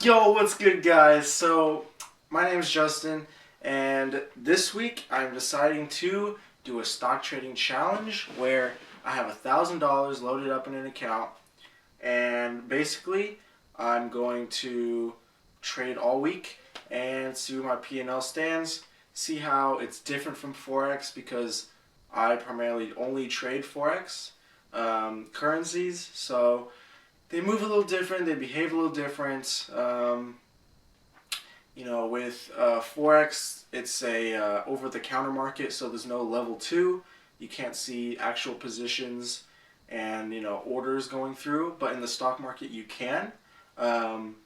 Yo, what's good, guys? So, my name is Justin, and this week I'm deciding to do a stock trading challenge where I have $1,000 loaded up in an account, and basically I'm going to trade all week and see where my P&L stands, see how it's different from Forex because I primarily only trade Forex currencies, so they move a little different. They behave a little different. With Forex, it's a over-the-counter market, so there's no level two. You can't see actual positions and orders going through. But in the stock market, you can. Um,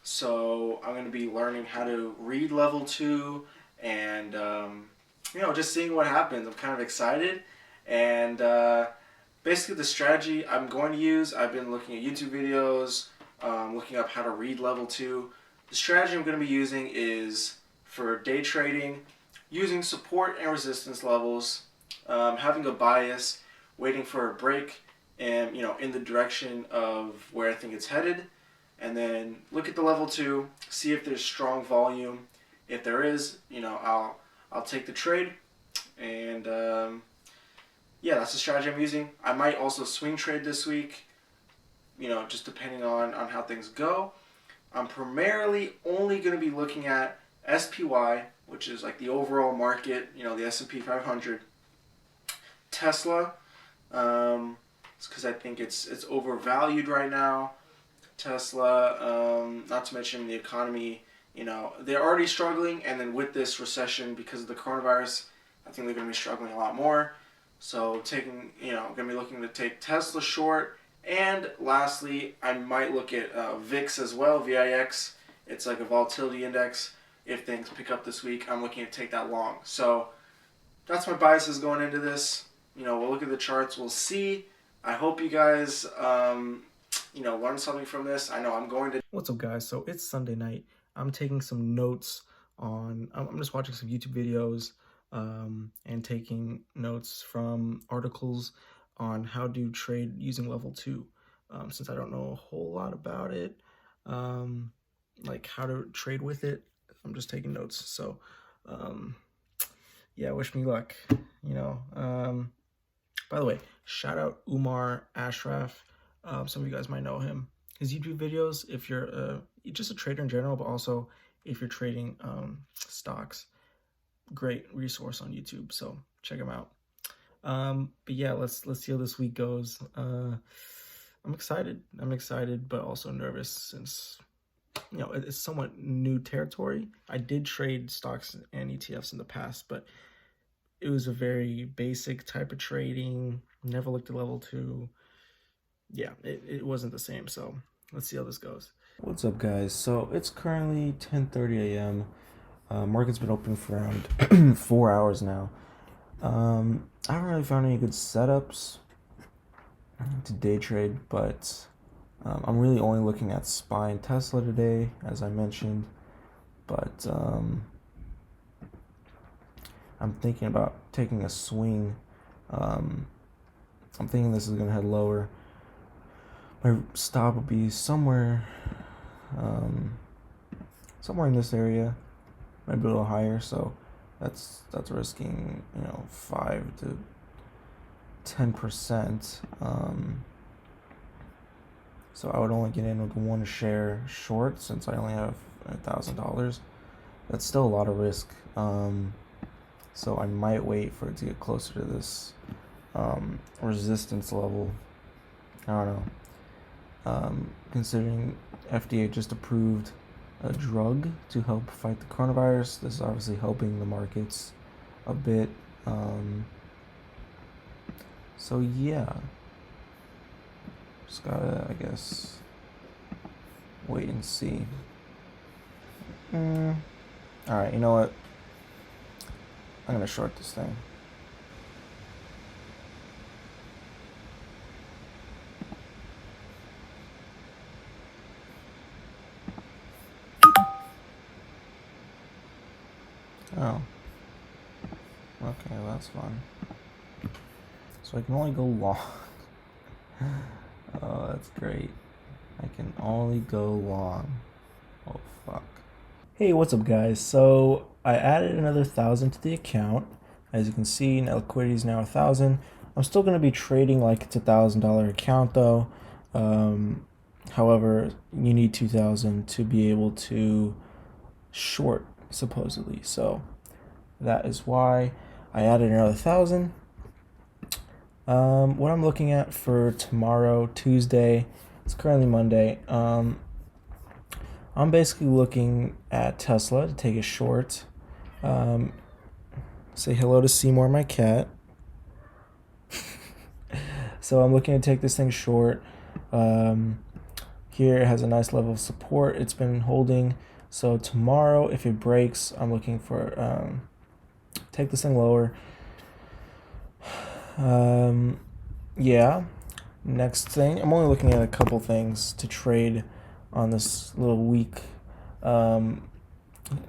so I'm going to be learning how to read level two and just seeing what happens. I'm kind of excited and. Basically, the strategy I'm going to use, I've been looking at YouTube videos, looking up how to read level 2. The strategy I'm going to be using is for day trading, using support and resistance levels, having a bias, waiting for a break, and in the direction of where I think it's headed, and then look at the level 2, see if there's strong volume. If there is, I'll take the trade, and yeah, that's the strategy I'm using. I might also swing trade this week, just depending on how things go. I'm primarily only going to be looking at SPY, which is like the overall market, the S&P 500. Tesla, it's because I think it's overvalued right now. Tesla, not to mention the economy, they're already struggling, and then with this recession because of the coronavirus, I think they're going to be struggling a lot more. So going to be looking to take Tesla short. And lastly, I might look at VIX as well, VIX. It's like a volatility index. If things pick up this week, I'm looking to take that long. So that's my biases going into this. We'll look at the charts. We'll see. I hope you guys, learn something from this. I know I'm going to. What's up, guys? So it's Sunday night. I'm taking some notes I'm just watching some YouTube videos and taking notes from articles on how to trade using level 2. Since I don't know a whole lot about it, like how to trade with it, I'm just taking notes. So, yeah, wish me luck. By the way, shout out Umar Ashraf. Some of you guys might know him. His YouTube videos, if you're just a trader in general, but also if you're trading stocks, great resource on YouTube. So check him out. But yeah, let's see how this week goes. I'm excited. But also nervous since it's somewhat new territory. I did trade stocks and ETFs in the past, but it was a very basic type of trading. Never looked at level 2. Yeah, it wasn't the same. So let's see how this goes. What's up, guys? So it's currently 10:30 a.m. Market's been open for around 4 hours now. I haven't really found any good setups to day trade, but I'm really only looking at SPY and Tesla today, as I mentioned. But I'm thinking about taking a swing. I'm thinking this is going to head lower. My stop will be somewhere in this area, maybe a little higher. So that's risking 5 to 10%. So I would only get in with one share short since I only have $1,000. That's still a lot of risk. So I might wait for it to get closer to this resistance level. I don't know. Considering FDA just approved a drug to help fight the coronavirus, this is obviously helping the markets a bit. So yeah, just gotta, I guess, wait and see. Alright, you know what? I'm gonna short this thing. Oh. Okay, well, that's fun. So I can only go long. Oh, that's great. I can only go long. Oh, fuck. Hey, what's up, guys? So I added another 1,000 to the account. As you can see, now liquidity is now 1,000. I'm still going to be trading like it's $1,000 account though. However, you need 2,000 to be able to short, supposedly. So that is why I added another 1,000. What I'm looking at for tomorrow, Tuesday, it's currently Monday. I'm basically looking at Tesla to take a short. Say hello to Seymour, my cat. So I'm looking to take this thing short. Here it has a nice level of support. It's been holding. So tomorrow, if it breaks, I'm looking for take this thing lower. Yeah. Next thing, I'm only looking at a couple things to trade on this little week.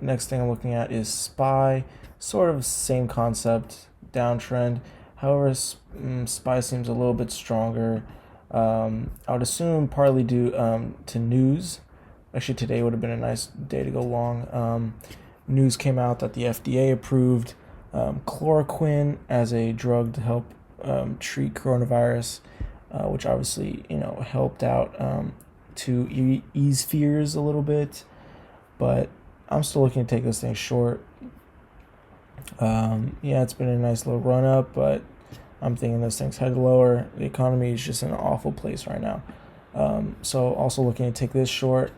Next thing I'm looking at is SPY. Sort of same concept, downtrend. However, SPY seems a little bit stronger. I would assume partly due to news. Actually, today would have been a nice day to go long. News came out that the FDA approved chloroquine as a drug to help treat coronavirus, which obviously helped out to ease fears a little bit. But I'm still looking to take this thing short. Yeah, it's been a nice little run up, but I'm thinking this thing's headed lower. The economy is just in an awful place right now. So also looking to take this short.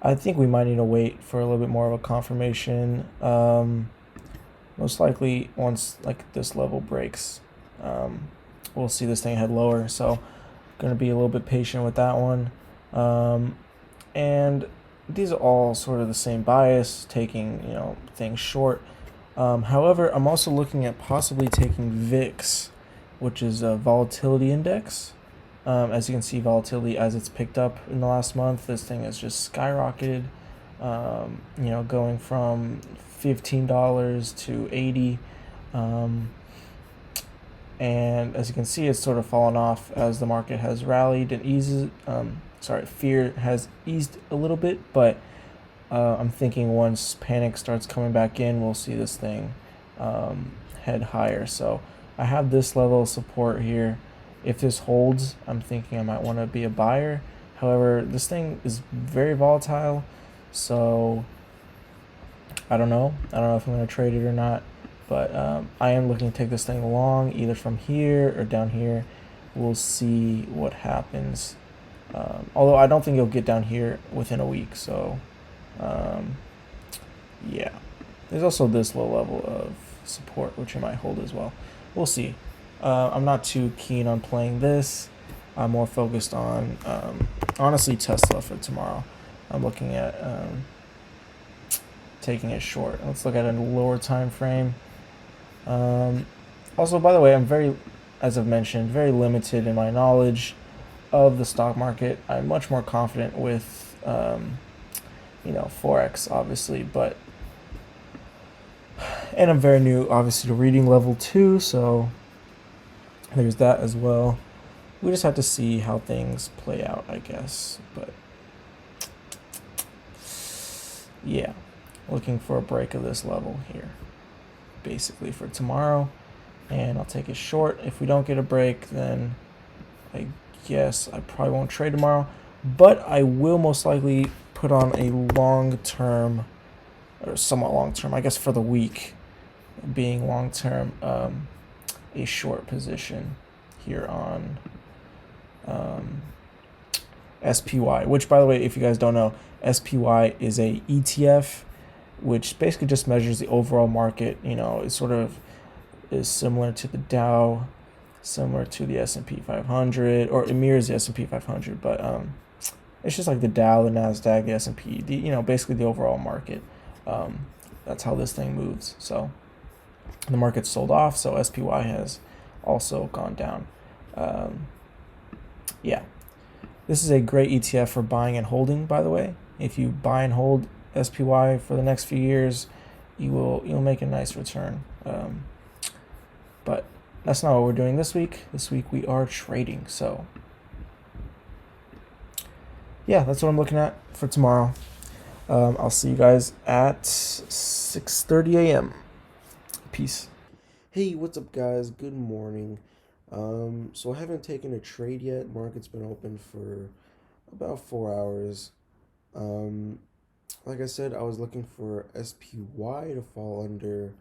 I think we might need to wait for a little bit more of a confirmation. Most likely once like this level breaks, we'll see this thing head lower. So going to be a little bit patient with that one. And these are all sort of the same bias, taking things short. However, I'm also looking at possibly taking VIX, which is a volatility index. As you can see, volatility as it's picked up in the last month, this thing has just skyrocketed. Going from $15 to $80. And as you can see, it's sort of fallen off as the market has rallied and eases. Fear has eased a little bit, but I'm thinking once panic starts coming back in, we'll see this thing head higher. So I have this level of support here. If this holds, I'm thinking I might want to be a buyer. However, this thing is very volatile, so I don't know. I don't know if I'm going to trade it or not, but I am looking to take this thing long, either from here or down here. We'll see what happens. Although I don't think you'll get down here within a week, so yeah. There's also this low level of support, which I might hold as well. We'll see. I'm not too keen on playing this. I'm more focused on, honestly, Tesla for tomorrow. I'm looking at taking it short. Let's look at a lower time frame. Also, by the way, as I've mentioned, very limited in my knowledge of the stock market. I'm much more confident with, Forex, obviously, and I'm very new, obviously, to reading level 2, so there's that as well. We just have to see how things play out, I guess. But yeah, looking for a break of this level here, basically for tomorrow, and I'll take it short. If we don't get a break, then I guess I probably won't trade tomorrow, but I will most likely put on a long-term, or somewhat long-term, I guess for the week being long-term, a short position here on SPY, which, by the way, if you guys don't know, SPY is a ETF, which basically just measures the overall market. It sort of is similar to the Dow, similar to the S&P 500, or it mirrors the S&P 500, but it's just like the Dow, the Nasdaq, the S&P, basically the overall market. That's how this thing moves. So the market's sold off, so SPY has also gone down. Yeah, this is a great ETF for buying and holding, by the way. If you buy and hold SPY for the next few years, you'll make a nice return. But that's not what we're doing this week. This week we are trading. So yeah, that's what I'm looking at for tomorrow. I'll see you guys at 6:30 a.m. Peace. Hey, what's up, guys? Good morning. So I haven't taken a trade yet. Market's been open for about 4 hours. Um, like I said, I was looking for SPY to fall under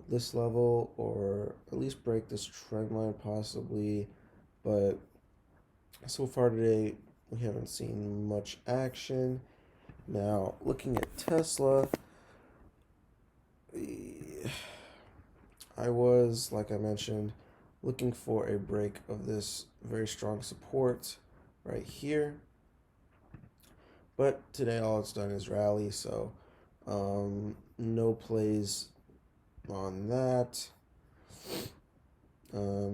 this level or at least break this trend line possibly, but so far today we haven't seen much action. Now, looking at Tesla, I was, like I mentioned, looking for a break of this very strong support right here. But today all it's done is rally, so no plays on that.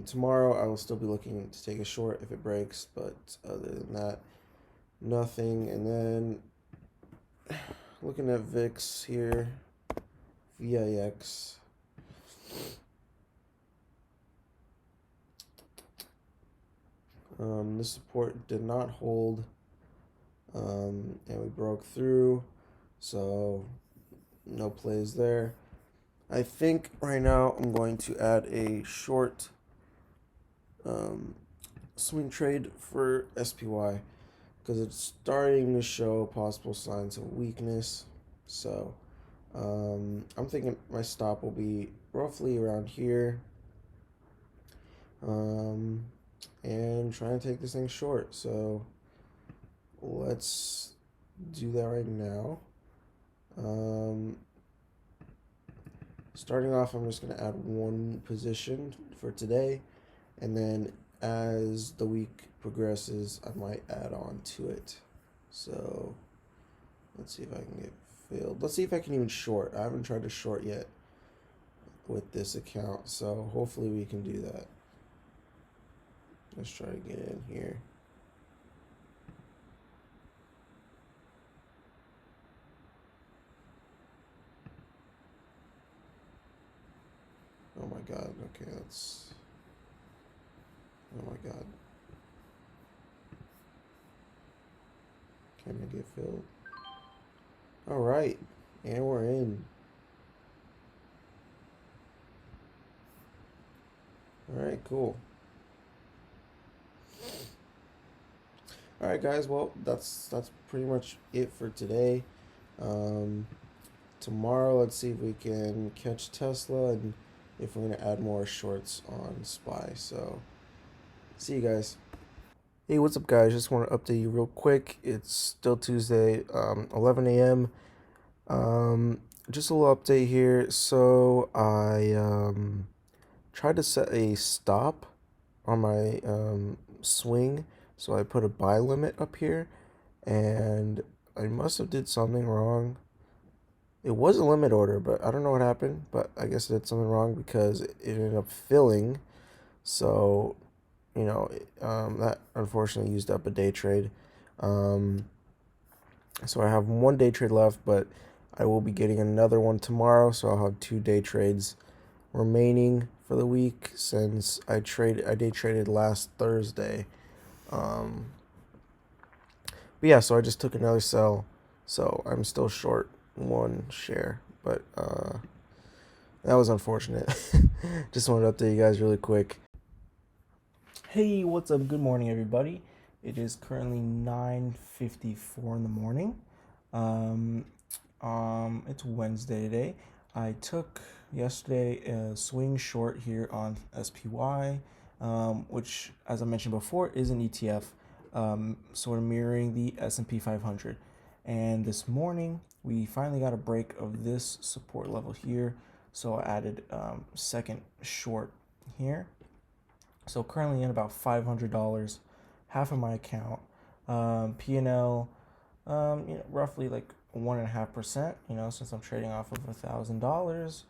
Tomorrow I will still be looking to take a short if it breaks, but other than that, nothing. And then looking at VIX here, VIX. This support did not hold, and we broke through, so no plays there. I think right now I'm going to add a short swing trade for SPY because it's starting to show possible signs of weakness. So I'm thinking my stop will be roughly around here. And trying to take this thing short. So let's do that right now. Starting off, I'm just going to add one position for today, and then as the week progresses, I might add on to it. So let's see if I can get filled. Let's see if I can even short. I haven't tried to short yet with this account, so hopefully we can do that. Let's try to get in here. Oh my god, okay, that's... Oh my god. Can I get filled? Alright, and we're in. Alright, cool. Alright guys, well that's pretty much it for today. Tomorrow let's see if we can catch Tesla and if we're gonna add more shorts on SPY. So see you guys. Hey, what's up guys? Just want to update you real quick. It's still Tuesday, 11 a.m. Just a little update here. So I tried to set a stop on my swing. So I put a buy limit up here, and I must have did something wrong. It was a limit order, but I don't know what happened. But I guess I did something wrong because it ended up filling. So, you know, that unfortunately used up a day trade. So I have one day trade left, but I will be getting another one tomorrow. So I'll have 2 day trades remaining for the week since I day traded last Thursday. But yeah, so I just took another sell, so I'm still short 1 share, but that was unfortunate. Just wanted to update you guys really quick. Hey, what's up? Good morning, everybody. It is currently 9:54 in the morning. It's Wednesday today. I took yesterday a swing short here on SPY, which, as I mentioned before, is an ETF, sort of mirroring the S&P 500. And this morning, we finally got a break of this support level here, so I added second short here. So currently in about $500, half of my account, P&L, roughly like 1.5%. Since I'm trading off of $1,000,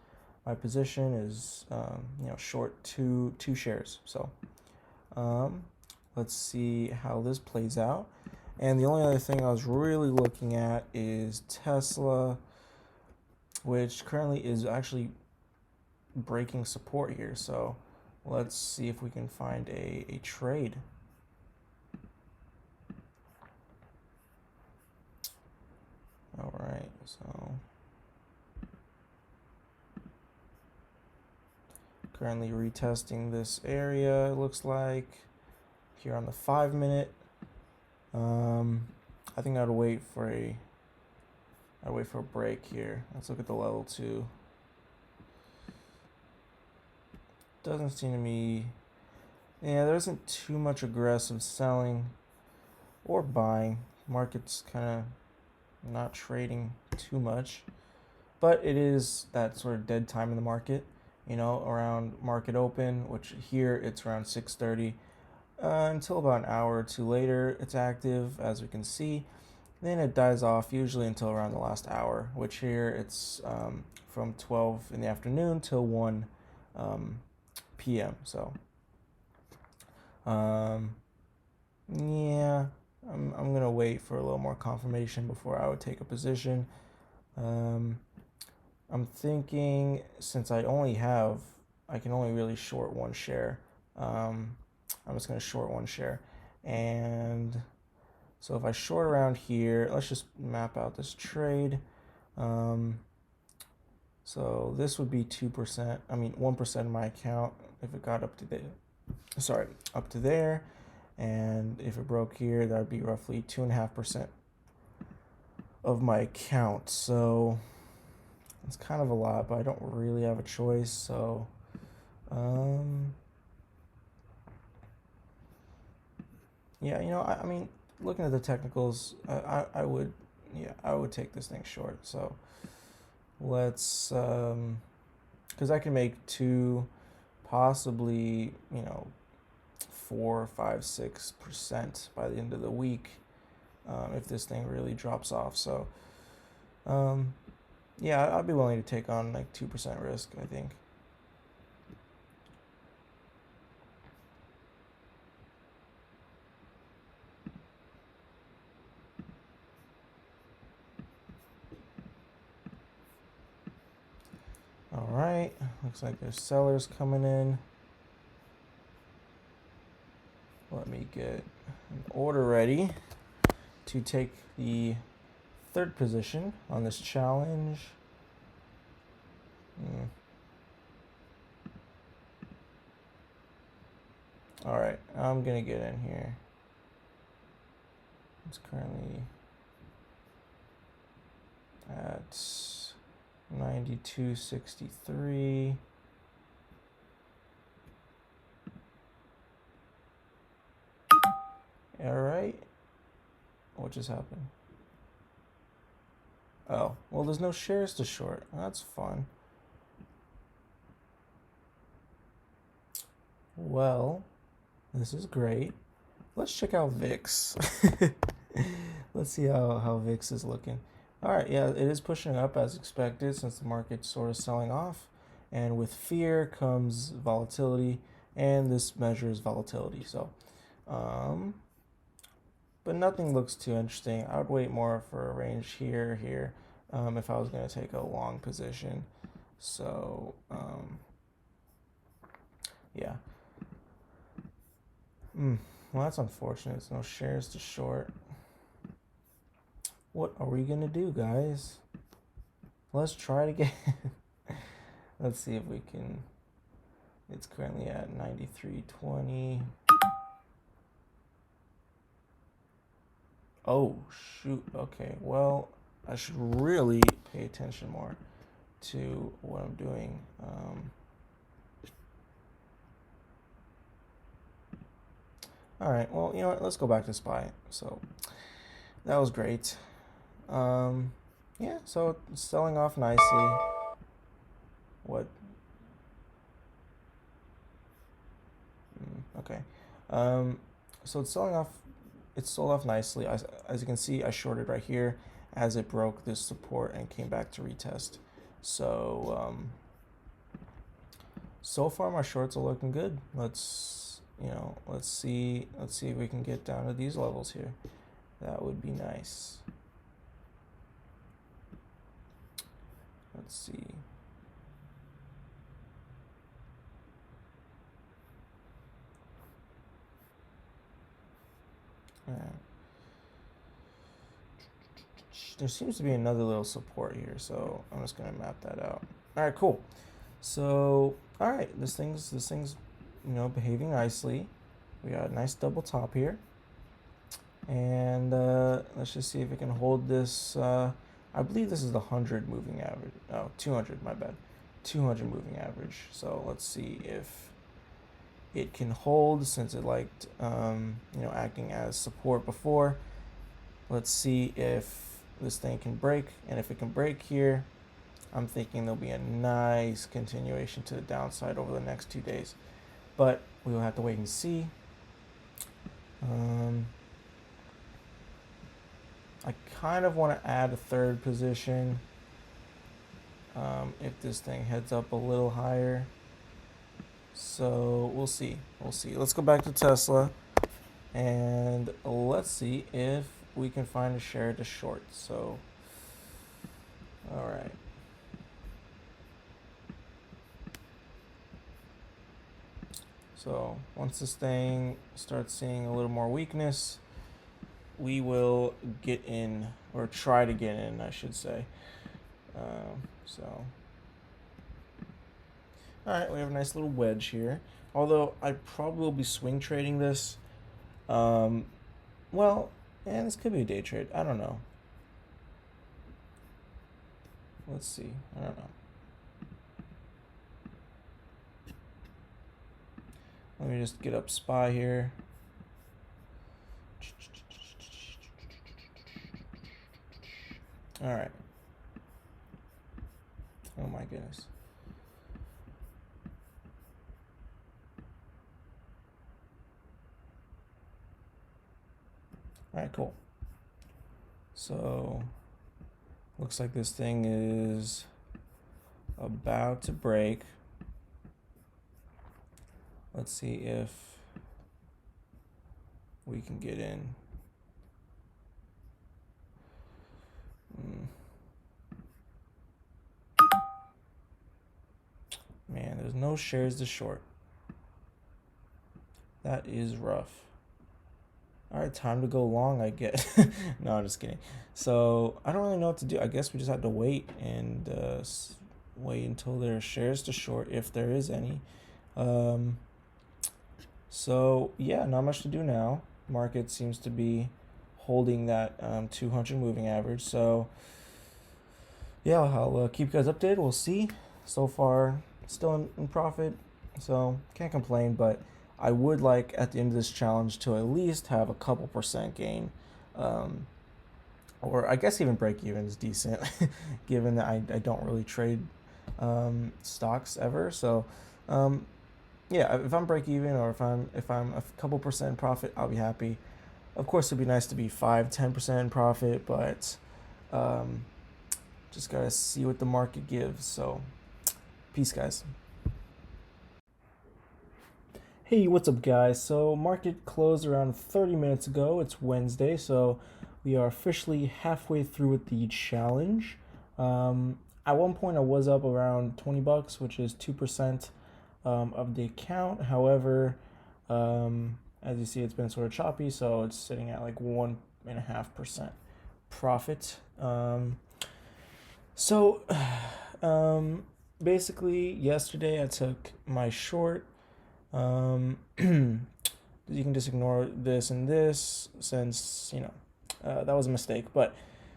my position is short two shares. So let's see how this plays out. And the only other thing I was really looking at is Tesla, which currently is actually breaking support here. So let's see if we can find a trade. All right. right, so currently retesting this area, it looks like, here on the 5-minute. I think I'd wait for a break here. Let's look at the level 2. Doesn't seem to be, yeah, there isn't too much aggressive selling or buying. Market's kind of not trading too much, but it is that sort of dead time in the market, you know, around market open, which here it's around 6:30, until about an hour or two later it's active, as we can see. Then it dies off usually until around the last hour, which here it's from 12 in the afternoon till 1 p.m. So yeah, I'm gonna wait for a little more confirmation before I would take a position. I'm thinking, since I can only really short one share. I'm just gonna short one share, and so if I short around here, let's just map out this trade. So this would be 2%. I mean 1% of my account if it got up to there, and if it broke here, that would be roughly 2.5% of my account. So it's kind of a lot, but I don't really have a choice. So yeah, you know, I mean, looking at the technicals, I would take this thing short. So let's, because I can make 2, possibly, you know, 4, 5, 6% by the end of the week, if this thing really drops off. So yeah, I'd be willing to take on like 2% risk, I think. All right, looks like there's sellers coming in. Let me get an order ready to take the 3rd position on this challenge. All right, I'm gonna get in here. It's currently at 92.63. All right, what just happened? Oh, well, there's no shares to short. That's fun. Well, this is great. Let's check out VIX. Let's see how VIX is looking. All right, yeah, it is pushing up as expected since the market's sort of selling off. And with fear comes volatility, and this measures volatility. So, but nothing looks too interesting. I would wait more for a range here, if I was going to take a long position. So, yeah. Well, that's unfortunate. There's no shares to short. What are we going to do, guys? Let's try it again. Let's see if we can. It's currently at 93.20. Oh, shoot. Okay, well, I should really pay attention more to what I'm doing. All right, well, you know what? Let's go back to SPY. So that was great. Yeah, so it's selling off nicely. What? Okay. So it's selling off. It's sold off nicely. As you can see, I shorted right here as it broke this support and came back to retest. So so far my shorts are looking good. Let's see if we can get down to these levels here. That would be nice. Let's see. there seems to be another little support here, so I'm just gonna map that out. All right, cool. So, all right, this thing's behaving nicely. We got a nice double top here, and let's just see if it can hold this. I believe this is the 100 moving average. Oh, 200, my bad. 200 moving average. So let's see if it can hold, since it liked acting as support before. Let's see if this thing can break, and if it can break here, I'm thinking there'll be a nice continuation to the downside over the next 2 days, but we will have to wait and see. I kind of want to add a third position if this thing heads up a little higher. So we'll see. Let's go back to Tesla, and let's see if we can find a share to short. So, all right. So once this thing starts seeing a little more weakness, we will get in, or try to get in, I should say. All right, we have a nice little wedge here. Although I probably will be swing trading this. This could be a day trade. I don't know. Let's see. I don't know. Let me just get up SPY here. All right. Oh my goodness. All right, cool. So looks like this thing is about to break. Let's see if we can get in. Man, there's no shares to short. That is rough. All right, time to go long, I guess. No, I'm just kidding. So I don't really know what to do. I guess we just have to wait and wait until there are shares to short, if there is any. So yeah, not much to do now. Market seems to be holding that 200 moving average. So yeah, I'll keep you guys updated. We'll see. So far, still in profit, so can't complain. But I would like at the end of this challenge to at least have a couple percent gain, or I guess even break even is decent, given that I don't really trade stocks ever. So yeah, if I'm break even, or if I'm a couple percent in profit, I'll be happy. Of course, it'd be nice to be 5-10% in profit, but just gotta see what the market gives. So peace, guys. Hey, what's up, guys? So market closed around 30 minutes ago. It's Wednesday, so we are officially halfway through with the challenge. At one point I was up around $20, which is 2% of the account. However, as you see, it's been sort of choppy, so it's sitting at like 1.5% profit. Basically yesterday I took my short. You can just ignore this and this, since that was a mistake. But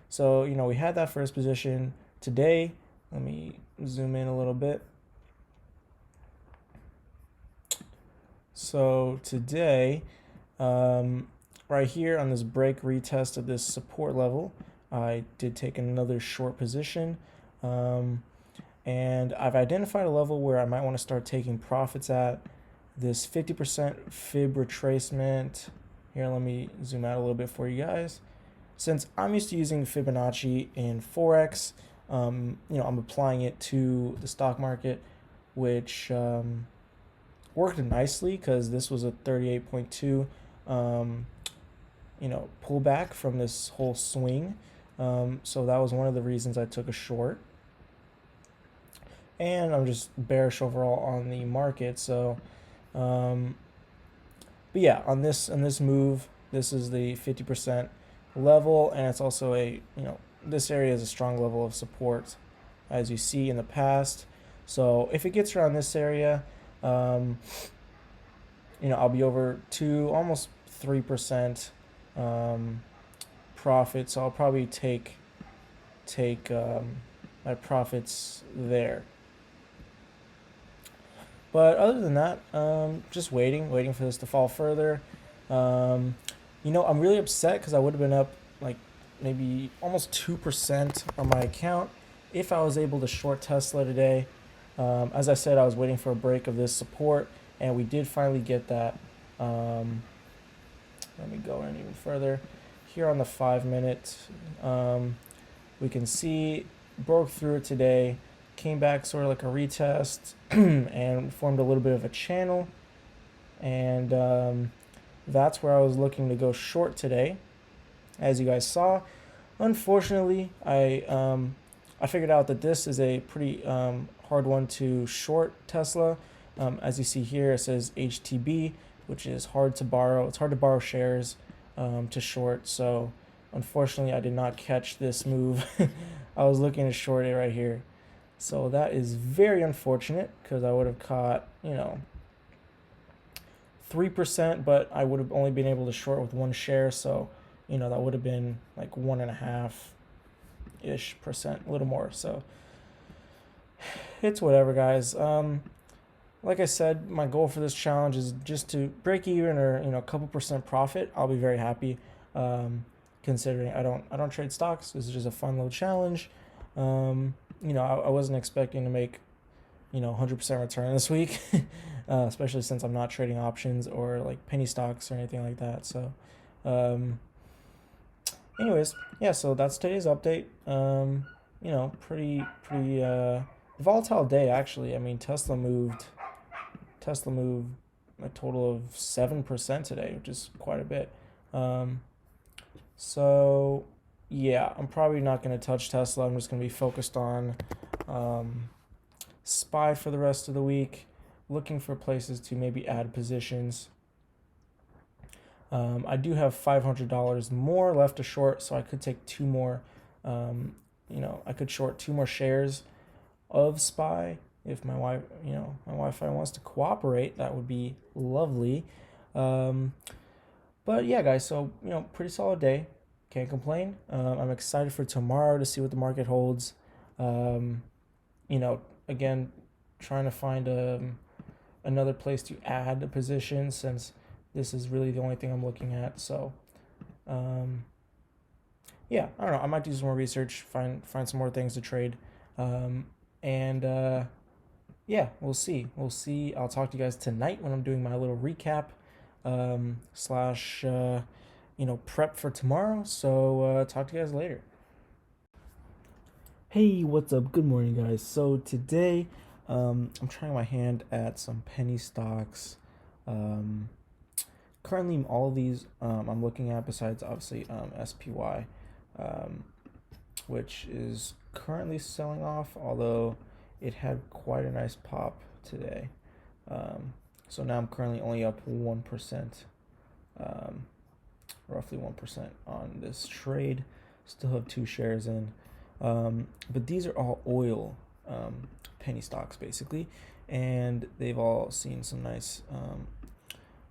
so we had that first position today. Let me zoom in a little bit. So today, right here on this break retest of this support level, I did take another short position, and I've identified a level where I might want to start taking profits at. This 50% fib retracement. Here, let me zoom out a little bit for you guys. Since I'm used to using Fibonacci in Forex, I'm applying it to the stock market, which worked nicely, because this was a 38.2 pullback from this whole swing. So that was one of the reasons I took a short. And I'm just bearish overall on the market. So but yeah, on this move, this is the 50% level, and it's also a this area is a strong level of support, as you see in the past. So if it gets around this area, I'll be over almost 3% profit. So I'll probably take my profits there. But other than that, just waiting for this to fall further. I'm really upset because I would have been up like maybe almost 2% on my account if I was able to short Tesla today. As I said, I was waiting for a break of this support, and we did finally get that. Let me go in even further. Here on the 5-minute, we can see broke through it today, came back sort of like a retest, and formed a little bit of a channel. And that's where I was looking to go short today, as you guys saw. Unfortunately, I figured out that this is a pretty hard one to short Tesla. As you see here, it says HTB, which is hard to borrow. It's hard to borrow shares to short. So unfortunately, I did not catch this move. I was looking to short it right here. So that is very unfortunate because I would have caught, 3%, but I would have only been able to short with one share. So, that would have been like 1.5-ish%, a little more. So it's whatever, guys. Like I said, my goal for this challenge is just to break even or, a couple percent profit. I'll be very happy. Considering I don't trade stocks. This is just a fun little challenge. I wasn't expecting to make, 100% return this week, especially since I'm not trading options or like penny stocks or anything like that. So, anyways, yeah. So that's today's update. Pretty volatile day actually. I mean, Tesla moved a total of 7% today, which is quite a bit. So yeah, I'm probably not going to touch Tesla. I'm just going to be focused on SPY for the rest of the week, looking for places to maybe add positions. I do have $500 more left to short, so I could take two more. I could short 2 more shares of SPY if my wife, my Wi-Fi wants to cooperate. That would be lovely. But yeah, guys, so, pretty solid day. Can't complain. I'm excited for tomorrow to see what the market holds. Again, trying to find another place to add a position since this is really the only thing I'm looking at. So, yeah, I don't know. I might do some more research, find some more things to trade. Yeah, we'll see. I'll talk to you guys tonight when I'm doing my little recap / prep for tomorrow. So talk to you guys later. Hey, what's up? Good morning, guys. So today I'm trying my hand at some penny stocks. Currently all of these I'm looking at, besides obviously SPY, which is currently selling off, although it had quite a nice pop today. So now I'm currently only up 1%, roughly 1% on this trade. Still have 2 shares in. But these are all oil penny stocks basically, and they've all seen some nice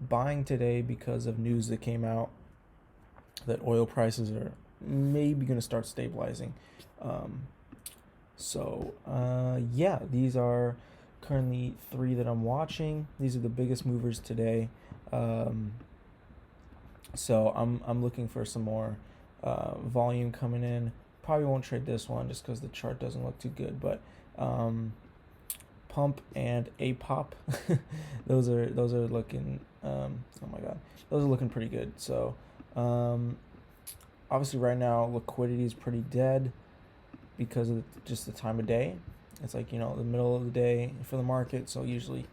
buying today because of news that came out that oil prices are maybe going to start stabilizing. Yeah, these are currently 3 that I'm watching. These are the biggest movers today. So I'm looking for some more volume coming in. Probably won't trade this one just because the chart doesn't look too good, but Pump and APOP, those are looking oh my god, those are looking pretty good. So obviously right now liquidity is pretty dead because of just the time of day. It's like, the middle of the day for the market, so usually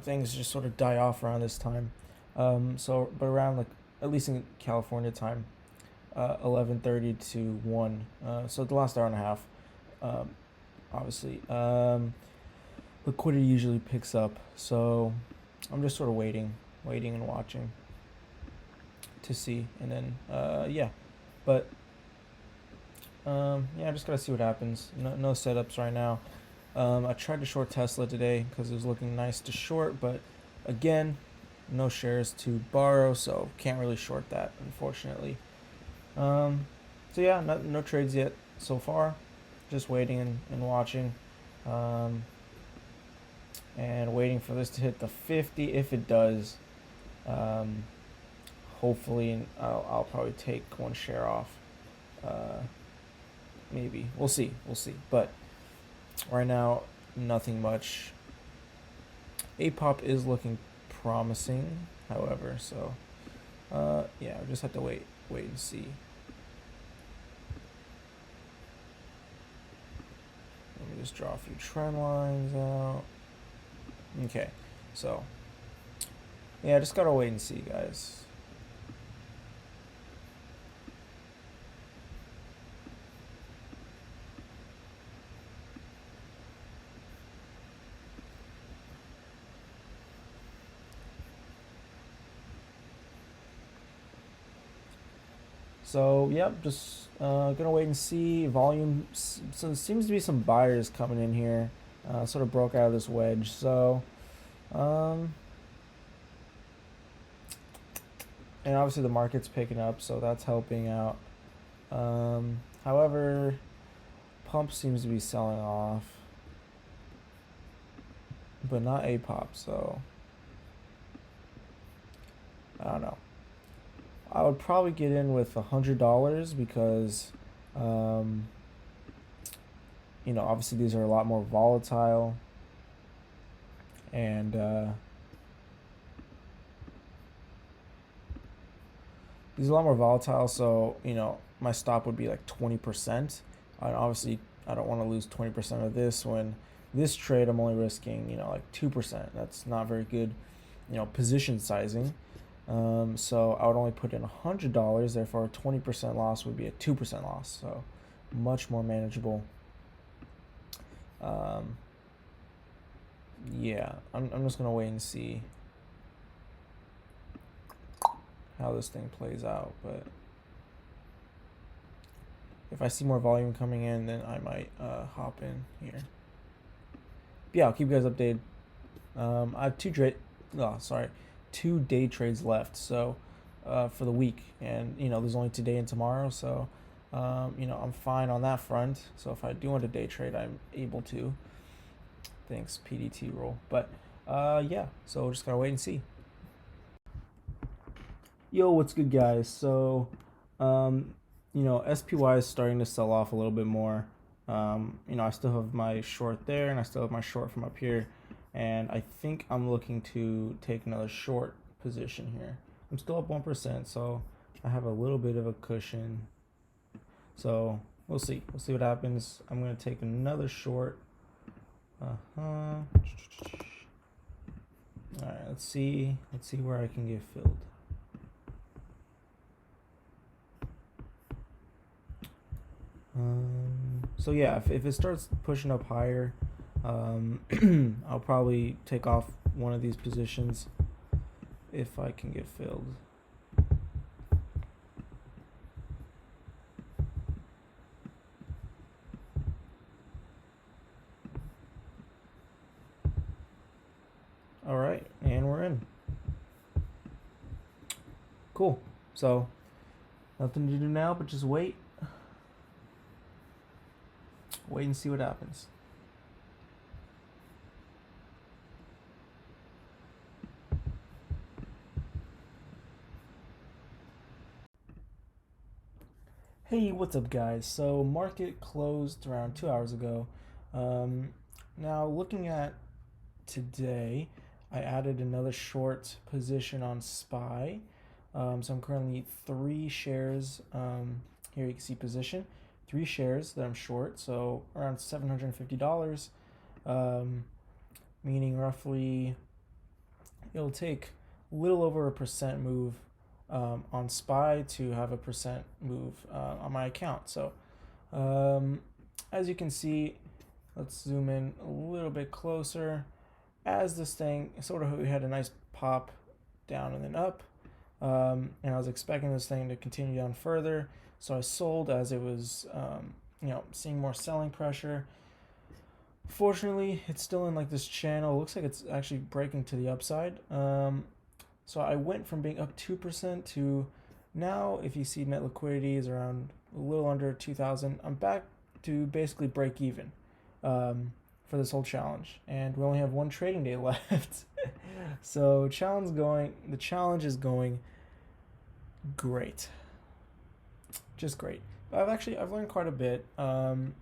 things just sort of die off around this time. But around, like, at least in California time, 11:30 to 1, so the last hour and a half, obviously liquidity usually picks up. So I'm just sort of waiting and watching to see, and then yeah. But Yeah, I just gotta see what happens. No setups right now. I tried to short Tesla today because it was looking nice to short, but again, no shares to borrow, so can't really short that, unfortunately. Um, so yeah, no trades yet so far. Just waiting and watching, um, and waiting for this to hit the 50. If it does, um, hopefully I'll probably take one share off. Uh, Maybe we'll see. But right now, nothing much. APOP is looking promising, however. So yeah, we just have to wait and see. Let me just draw a few trend lines out. Okay, so yeah, just gotta wait and see, guys. So yep, just gonna wait and see volume. So there seems to be some buyers coming in here. Sort of broke out of this wedge. So um, and obviously the market's picking up, so that's helping out. However, pump seems to be selling off, but not APOP. So I don't know. I would probably get in with $100 because, um, obviously these are a lot more volatile, and these are a lot more volatile. So my stop would be like 20%. Obviously I don't want to lose 20% of this when this trade I'm only risking like 2%. That's not very good, position sizing. So I would only put in $100, therefore a 20% loss would be a 2% loss. So much more manageable. Yeah, I'm just gonna wait and see how this thing plays out. But if I see more volume coming in, then I might hop in here. But yeah, I'll keep you guys updated. I have two day trades left. So for the week, and there's only today and tomorrow. So I'm fine on that front. So if I do want to day trade, I'm able to. Thanks, PDT roll. But yeah, so just gotta wait and see. Yo, what's good, guys? So SPY is starting to sell off a little bit more. I still have my short there, and I still have my short from up here, and I think I'm looking to take another short position here. I'm still up 1%, so I have a little bit of a cushion. So we'll see what happens. I'm gonna take another short. All right, let's see where I can get filled. So yeah, if it starts pushing up higher, I'll probably take off one of these positions if I can get filled. All right, and we're in. Cool. So nothing to do now but just wait and see what happens. Hey, what's up, guys? So market closed around 2 hours ago. Now looking at today, I added another short position on SPY. So I'm currently 3 shares. Here you can see position, 3 shares that I'm short. So around $750. Meaning roughly it'll take a little over 1% move on SPY to have 1% move on my account. So as you can see, let's zoom in a little bit closer. As this thing sort of had a nice pop down and then up, and I was expecting this thing to continue down further, so I sold as it was seeing more selling pressure. Fortunately, it's still in like this channel. It looks like it's actually breaking to the upside. So I went from being up 2% to now, if you see net liquidity is around a little under 2,000, I'm back to basically break even for this whole challenge. And we only have one trading day left. So the challenge is going great. Just great. But I've learned quite a bit. I'll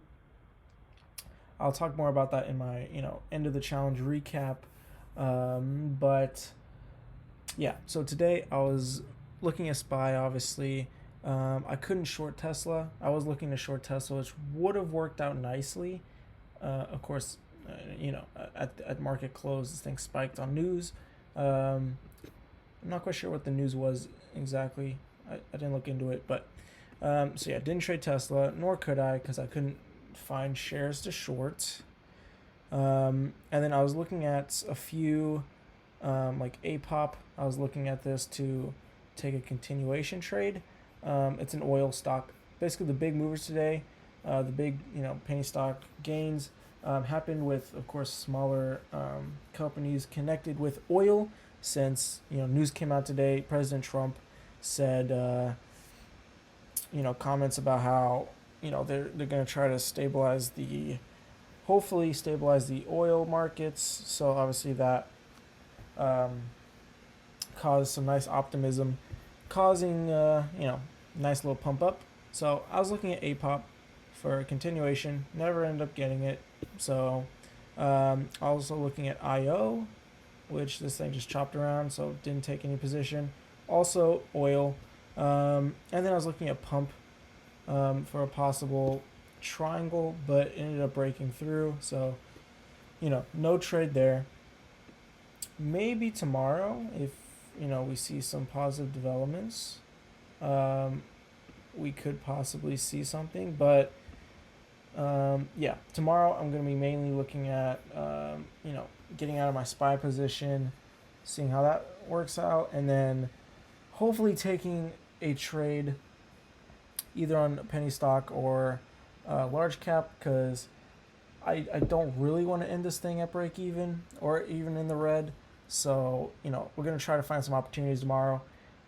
talk more about that in my, end of the challenge recap. But yeah, so today I was looking at SPY, obviously. I couldn't short Tesla. I was looking to short Tesla, which would have worked out nicely. Of course, at market close, this thing spiked on news. I'm not quite sure what the news was exactly. I didn't look into it, but so yeah, didn't trade Tesla, nor could I, because I couldn't find shares to short. And then I was looking at a few, like APOP. I was looking at this to take a continuation trade. It's an oil stock. Basically, the big movers today, the big penny stock gains happened with, of course, smaller companies connected with oil. Since news came out today, President Trump said comments about how they're going to try to hopefully stabilize the oil markets. So obviously that caused some nice optimism, causing nice little pump up. So I was looking at APOP for a continuation, never ended up getting it. So also looking at IO, which this thing just chopped around, so didn't take any position. Also oil, and then I was looking at pump for a possible triangle, but ended up breaking through. So no trade there. Maybe tomorrow, if we see some positive developments, we could possibly see something. But yeah, tomorrow I'm going to be mainly looking at getting out of my SPY position, seeing how that works out, and then hopefully taking a trade either on penny stock or large cap, because I don't really want to end this thing at break even or even in the red. So we're going to try to find some opportunities tomorrow.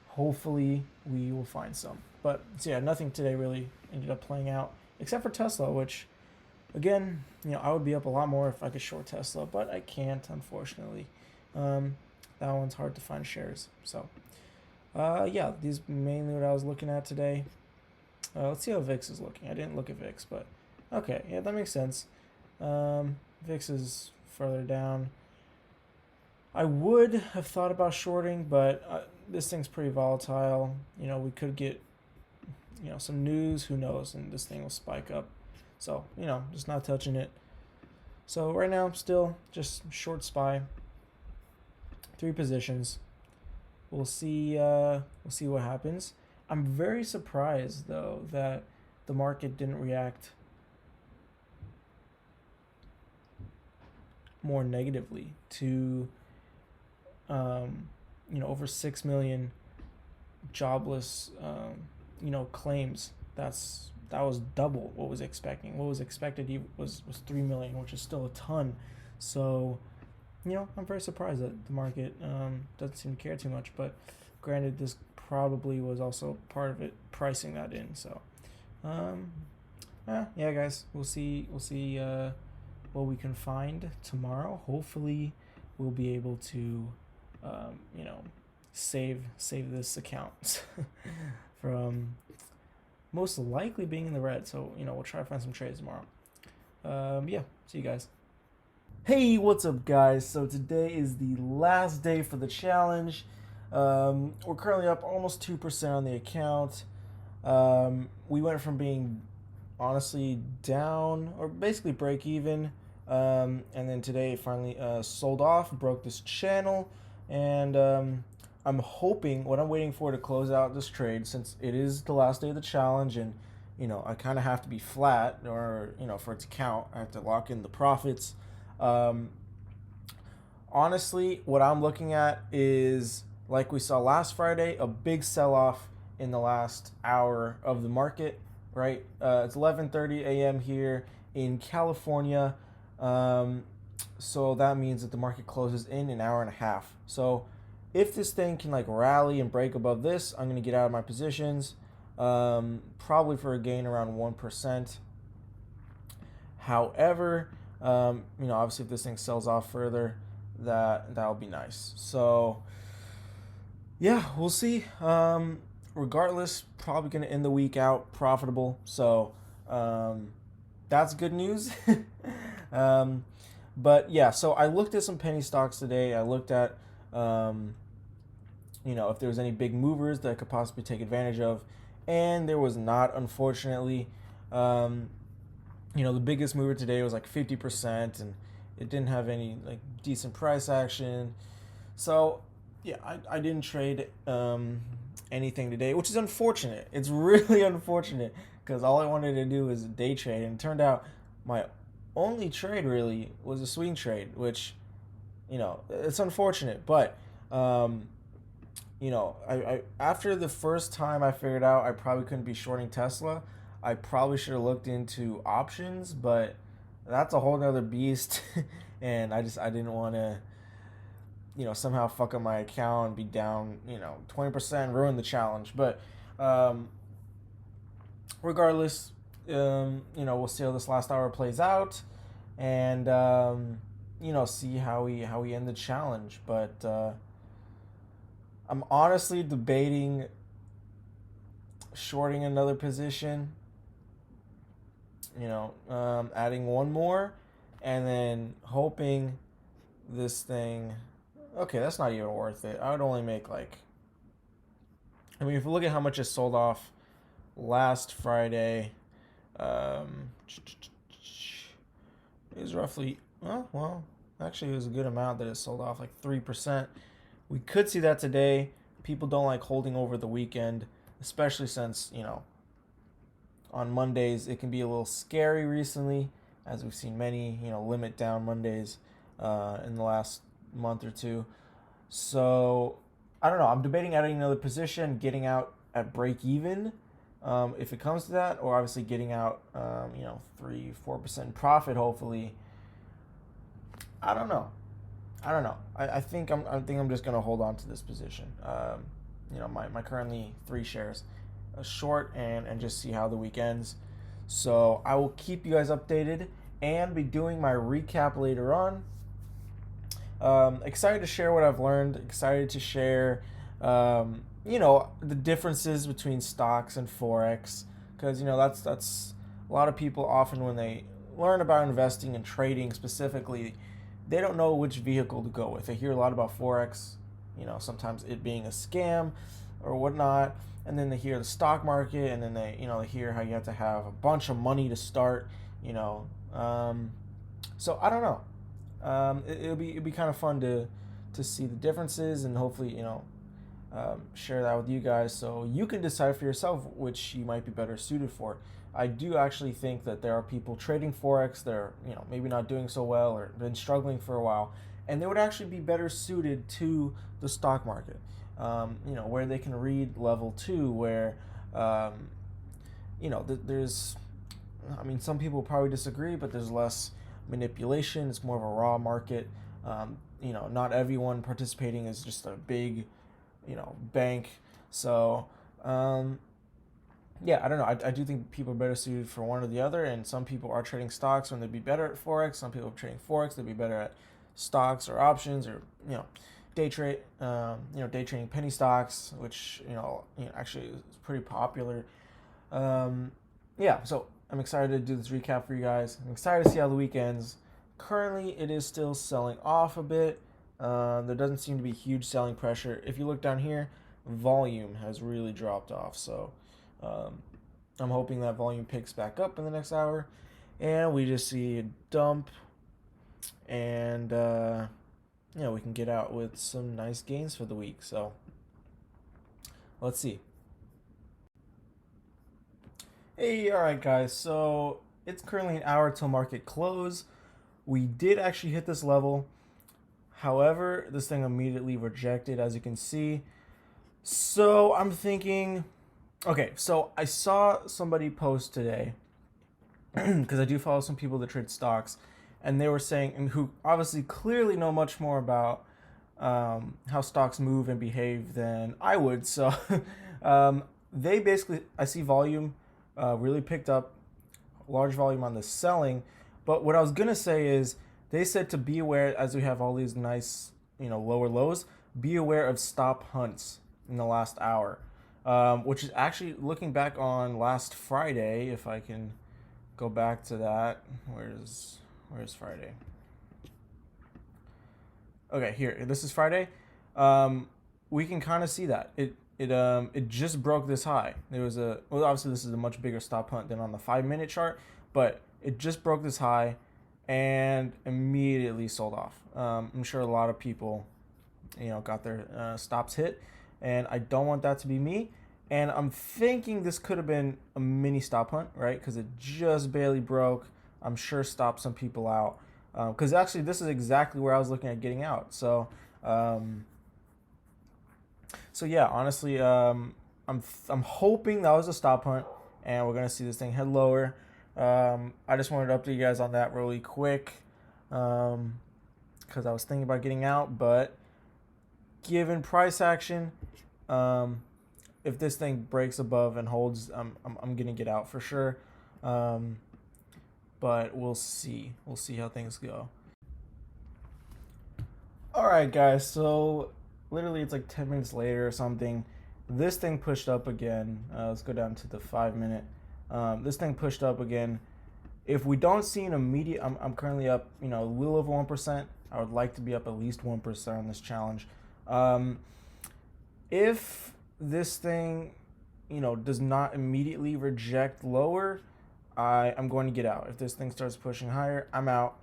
Hopefully we will find some. But so yeah, nothing today really ended up playing out except for Tesla, which again, I would be up a lot more if I could short Tesla, but I can't, unfortunately. That one's hard to find shares. So yeah, these mainly what I was looking at today. Let's see how VIX is looking. I didn't look at VIX, but okay, yeah, that makes sense. VIX is further down. I would have thought about shorting, but this thing's pretty volatile. We could get some news, who knows, and this thing will spike up. So just not touching it. So right now, still just short SPY. 3 positions. We'll see what happens. I'm very surprised though that the market didn't react more negatively to over 6 million jobless claims. That was double what was expecting. What was expected was 3 million, which is still a ton. So I'm very surprised that the market doesn't seem to care too much. But granted, this probably was also part of it pricing that in. So yeah, guys, we'll see what we can find tomorrow. Hopefully we'll be able to save this account from most likely being in the red. So we'll try to find some trades tomorrow. Yeah, see you guys. Hey, what's up, guys? So today is the last day for the challenge. We're currently up almost 2% on the account. We went from being honestly down or basically break even, and then today it finally sold off, broke this channel, and I'm hoping, what I'm waiting for to close out this trade, since it is the last day of the challenge, and I kind of have to be flat, or for it to count, I have to lock in the profits. Honestly, what I'm looking at is, like we saw last Friday, a big sell-off in the last hour of the market. right? It's 11:30 a.m. here in California. So that means that the market closes in an hour and a half. So if this thing can like rally and break above this, I'm going to get out of my positions, probably for a gain around 1%. However, obviously if this thing sells off further, that'll be nice. So yeah, we'll see. Regardless, probably going to end the week out profitable. So that's good news. But yeah, so I looked at some penny stocks today. I looked at, if there was any big movers that I could possibly take advantage of, and there was not, unfortunately. The biggest mover today was like 50%, and it didn't have any like decent price action. So yeah, I didn't trade anything today, which is unfortunate. It's really unfortunate because all I wanted to do was day trade, and it turned out my only trade really was a swing trade, which it's unfortunate. But I after the first time I figured out I probably couldn't be shorting Tesla, I probably should have looked into options, but that's a whole nother beast. And I didn't want to somehow fuck up my account and be down 20%, ruin the challenge. But regardless, we'll see how this last hour plays out, and see how we end the challenge. But I'm honestly debating shorting another position, adding one more, and then hoping this thing. Okay, that's not even worth it. I would only make if you look at how much it sold off last Friday, it was roughly, actually it was a good amount that it sold off, like 3%. We could see that today. People don't like holding over the weekend, especially since, on Mondays it can be a little scary recently, as we've seen many, limit down Mondays in the last month or two. So I don't know. I'm debating adding another position, getting out at break even, if it comes to that, or obviously getting out, 3-4% profit, hopefully. I don't know. I think I'm just gonna hold on to this position. My currently 3 shares, short, and just see how the week ends. So I will keep you guys updated and be doing my recap later on. Excited to share what I've learned. Excited to share, the differences between stocks and Forex, because that's a lot of people often when they learn about investing and trading specifically, they don't know which vehicle to go with. They hear a lot about Forex, sometimes it being a scam or whatnot, and then they hear the stock market, and then they hear how you have to have a bunch of money to start, so I don't know. It'll be kind of fun to see the differences, and hopefully share that with you guys so you can decide for yourself which you might be better suited for. I do actually think that there are people trading Forex that are maybe not doing so well or been struggling for a while, and they would actually be better suited to the stock market, where they can read level 2, where there's, some people probably disagree, but there's less manipulation. It's more of a raw market. Not everyone participating is just a big bank. So I don't know. I do think people are better suited for one or the other, and some people are trading stocks when they'd be better at Forex. Some people are trading Forex, they'd be better at stocks or options, or day trade, day trading penny stocks, which actually is pretty popular. So I'm excited to do this recap for you guys. I'm excited to see how the week ends. Currently, it is still selling off a bit. There doesn't seem to be huge selling pressure. If you look down here, volume has really dropped off. So I'm hoping that volume picks back up in the next hour, and we just see a dump, and we can get out with some nice gains for the week. So let's see. Hey, alright guys, so it's currently an hour till market close. We did actually hit this level. However, this thing immediately rejected, as you can see. So I'm thinking Okay, so I saw somebody post today because I do follow some people that trade stocks, and they were saying, and who obviously clearly know much more about how stocks move and behave than I would. So they basically, I see volume really picked up, large volume on the selling. But what I was gonna say is, they said to be aware as we have all these nice, lower lows. Be aware of stop hunts in the last hour, which is actually looking back on last Friday. If I can go back to that, where's Friday? Okay, here. This is Friday. We can kind of see that it just broke this high. There was obviously this is a much bigger stop hunt than on the 5-minute chart, but it just broke this high and immediately sold off. I'm sure a lot of people, got their stops hit, and I don't want that to be me. And I'm thinking this could have been a mini stop hunt, right? Because it just barely broke. I'm sure stopped some people out. Because actually, this is exactly where I was looking at getting out. So yeah, honestly, I'm hoping that was a stop hunt, and we're gonna see this thing head lower. I just wanted to update you guys on that really quick, because I was thinking about getting out, but given price action, if this thing breaks above and holds, I'm gonna get out for sure. But we'll see. We'll see how things go. All right, guys. So literally, it's like 10 minutes later or something. This thing pushed up again. Let's go down to the 5-minute. This thing pushed up again. If we don't see an immediate, I'm currently up, a little over 1%. I would like to be up at least 1% on this challenge. If this thing, does not immediately reject lower, I'm going to get out. If this thing starts pushing higher, I'm out.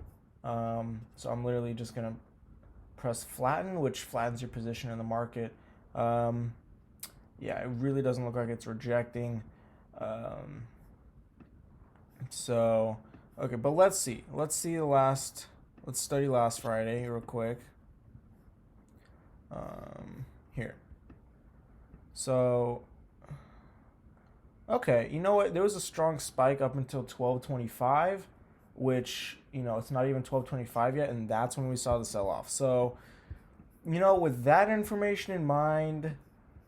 So I'm literally just going to press flatten, which flattens your position in the market. Yeah, it really doesn't look like it's rejecting. So, okay, but let's see. Let's study last Friday real quick. Here. So, okay, you know what? There was a strong spike up until 12:25, which, it's not even 12:25 yet, and that's when we saw the sell-off. So, with that information in mind,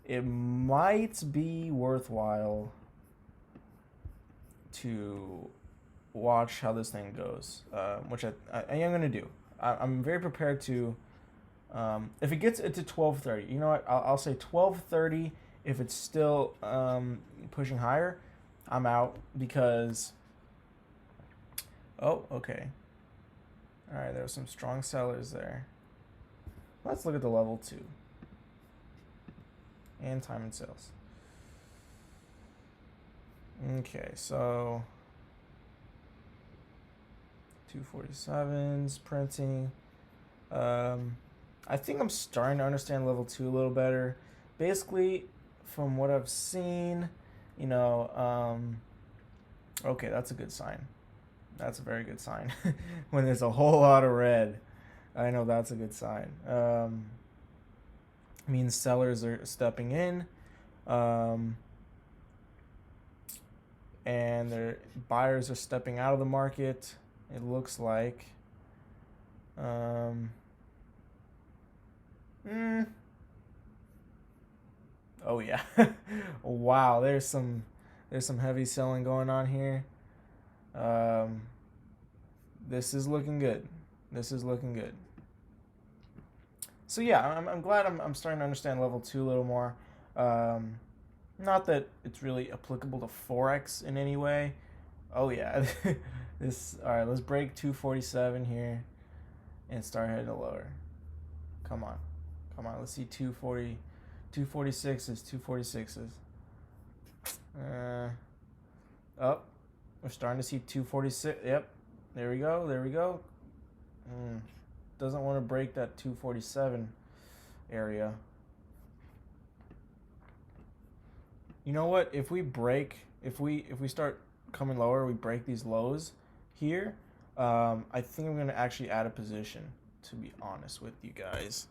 it might be worthwhile to watch how this thing goes, which I am going to do. I'm very prepared to, if it gets into 12:30, you know what? I'll say 12:30. If it's still pushing higher, I'm out because... Oh, okay. All right, there are some strong sellers there. Let's look at the level 2. And time and sales. Okay, so 247s printing. I think I'm starting to understand level 2 a little better. Basically, from what I've seen, okay, that's a good sign. That's a very good sign. When there's a whole lot of red, I know that's a good sign. Means sellers are stepping in, and their buyers are stepping out of the market. It looks like. Oh yeah. Wow, there's some heavy selling going on here. This is looking good. So yeah, I'm glad I'm starting to understand level 2 a little more. Not that it's really applicable to Forex in any way. Oh yeah. All right, let's break 247 here and start heading lower. Come on. Let's see 240, 246s, 246s. Oh, we're starting to see 246. Yep. There we go. Doesn't want to break that 247 area. You know what? If we start coming lower, we break these lows here. I think I'm gonna actually add a position, to be honest with you guys.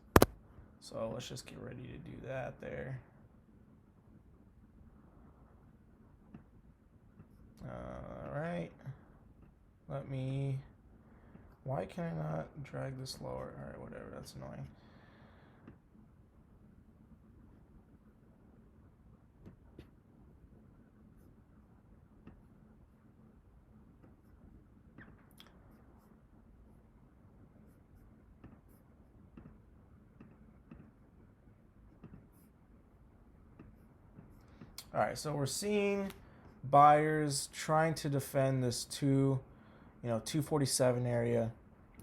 So let's just get ready to do that there. All right. Let me. Why can I not drag this lower? All right, whatever. That's annoying. All right, so we're seeing buyers trying to defend this 247 area.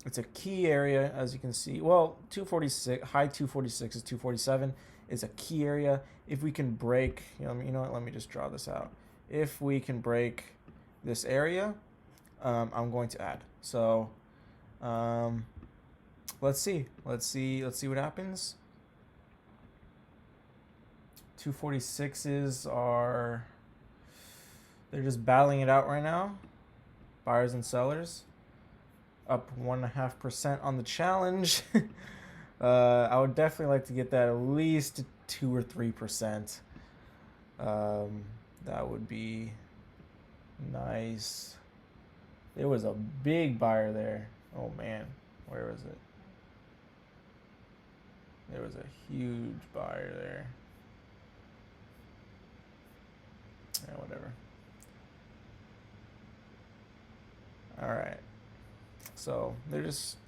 It's a key area, as you can see. Well, 246, high 246 is 247 is a key area. If we can break, you know what? Let me just draw this out. If we can break this area, I'm going to add. So, let's see what happens. 246s are, they're just battling it out right now. Buyers and sellers up 1.5% on the challenge. I would definitely like to get that at least 2 or 3%. That would be nice. There was a big buyer there. Oh man, where was it? There was a huge buyer there. Yeah, whatever. All right. So they're just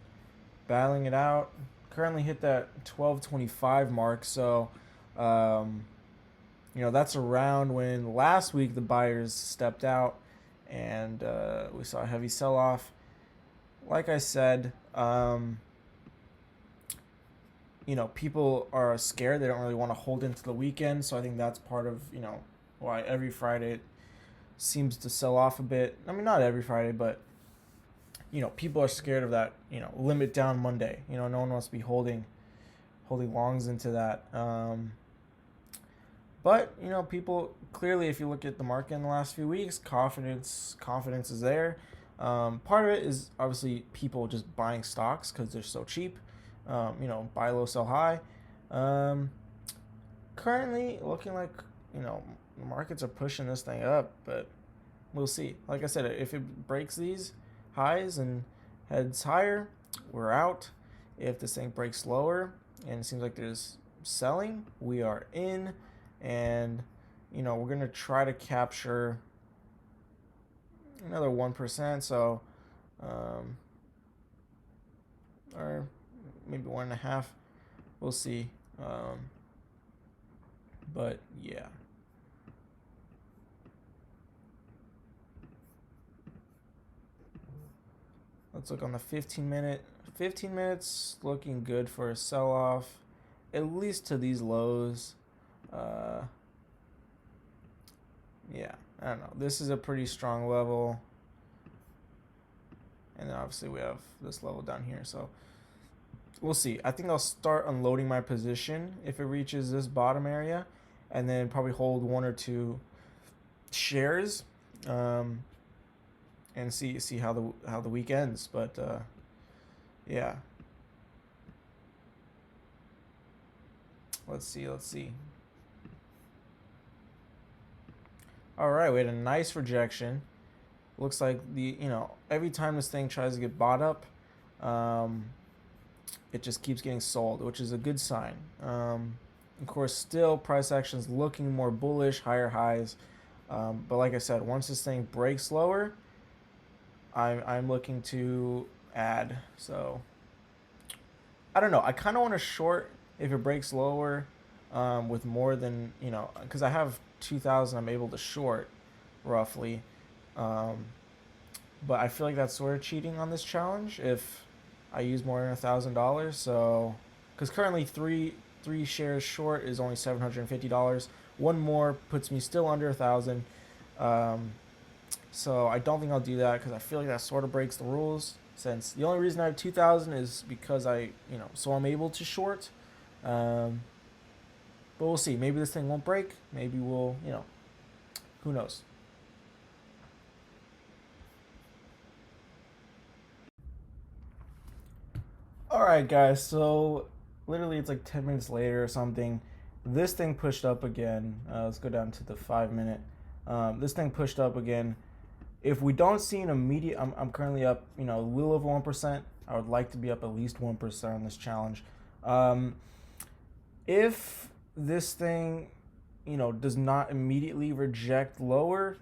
battling it out. Currently hit that 1225 mark. So, that's around when last week the buyers stepped out and we saw a heavy sell-off. Like I said, people are scared. They don't really want to hold into the weekend. So I think that's part of, why every Friday it seems to sell off a bit. I mean, not every Friday, but people are scared of that, limit down Monday. No one wants to be holding longs into that. But people clearly, if you look at the market in the last few weeks, confidence is there. Part of it is obviously people just buying stocks because they're so cheap. Buy low, sell high. Currently looking like the markets are pushing this thing up, but we'll see. Like I said, if it breaks these highs and heads higher, we're out. If this thing breaks lower and it seems like there's selling, we are in, and we're gonna try to capture another 1%. So, or maybe 1.5. We'll see. But yeah. Let's look on the 15 minute. 15 minutes looking good for a sell-off, at least to these lows. Yeah, I don't know. This is a pretty strong level. And then obviously we have this level down here. So we'll see. I think I'll start unloading my position if it reaches this bottom area, and then probably hold 1 or 2 shares. And see how the week ends, but yeah. Let's see. All right, we had a nice rejection. Looks like every time this thing tries to get bought up, it just keeps getting sold, which is a good sign. Of course, still price action is looking more bullish, higher highs. But like I said, once this thing breaks lower, I'm looking to add. So I don't know. I kind of want to short if it breaks lower, with more than because I have 2,000. I'm able to short roughly, but I feel like that's sort of cheating on this challenge if I use more than $1,000. So because currently three shares short is only $750. One more puts me still under 1,000. So I don't think I'll do that because I feel like that sort of breaks the rules, since the only reason I have 2,000 is because so I'm able to short. But we'll see. Maybe this thing won't break. Maybe we'll, who knows. All right, guys. So literally it's like 10 minutes later or something. This thing pushed up again. Let's go down to the 5 minute. This thing pushed up again. If we don't see an immediate, I'm currently up, you know, a little over 1%. I would like to be up at least 1% on this challenge. If this thing, you know, does not immediately reject lower,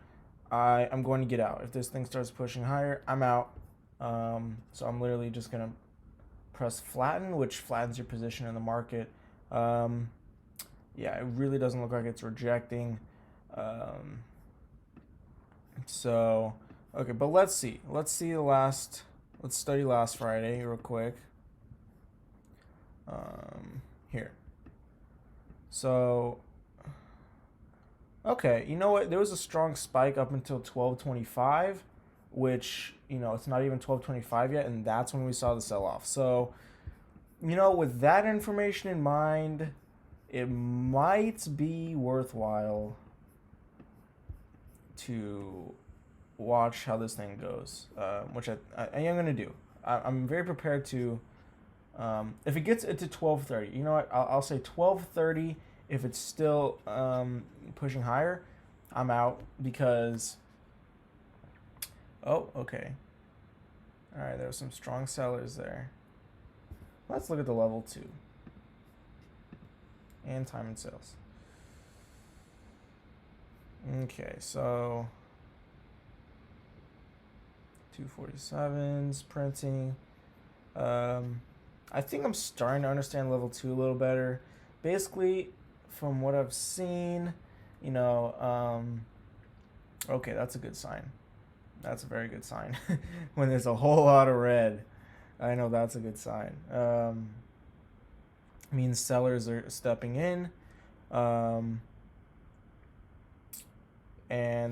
I'm going to get out. If this thing starts pushing higher, I'm out. So I'm literally just going to press flatten, which flattens your position in the market. Yeah, it really doesn't look like it's rejecting. So, okay, but let's see. Let's study last Friday real quick. Here. So, okay, you know what? There was a strong spike up until 1225, which, you know, it's not even 1225 yet, and that's when we saw the sell-off. So, you know, with that information in mind, it might be worthwhile to watch how this thing goes, which I am going to do. I'm very prepared to, if it gets into 1230, you know what, I'll say 1230. If it's still pushing higher, I'm out because, oh, okay. All right, there's some strong sellers there. Let's look at the level 2 and time and sales. Okay, so 247s printing. I think I'm starting to understand level 2 a little better. Basically, from what I've seen, you know, okay, that's a good sign. That's a very good sign. When there's a whole lot of red, I know that's a good sign. Means sellers are stepping in, and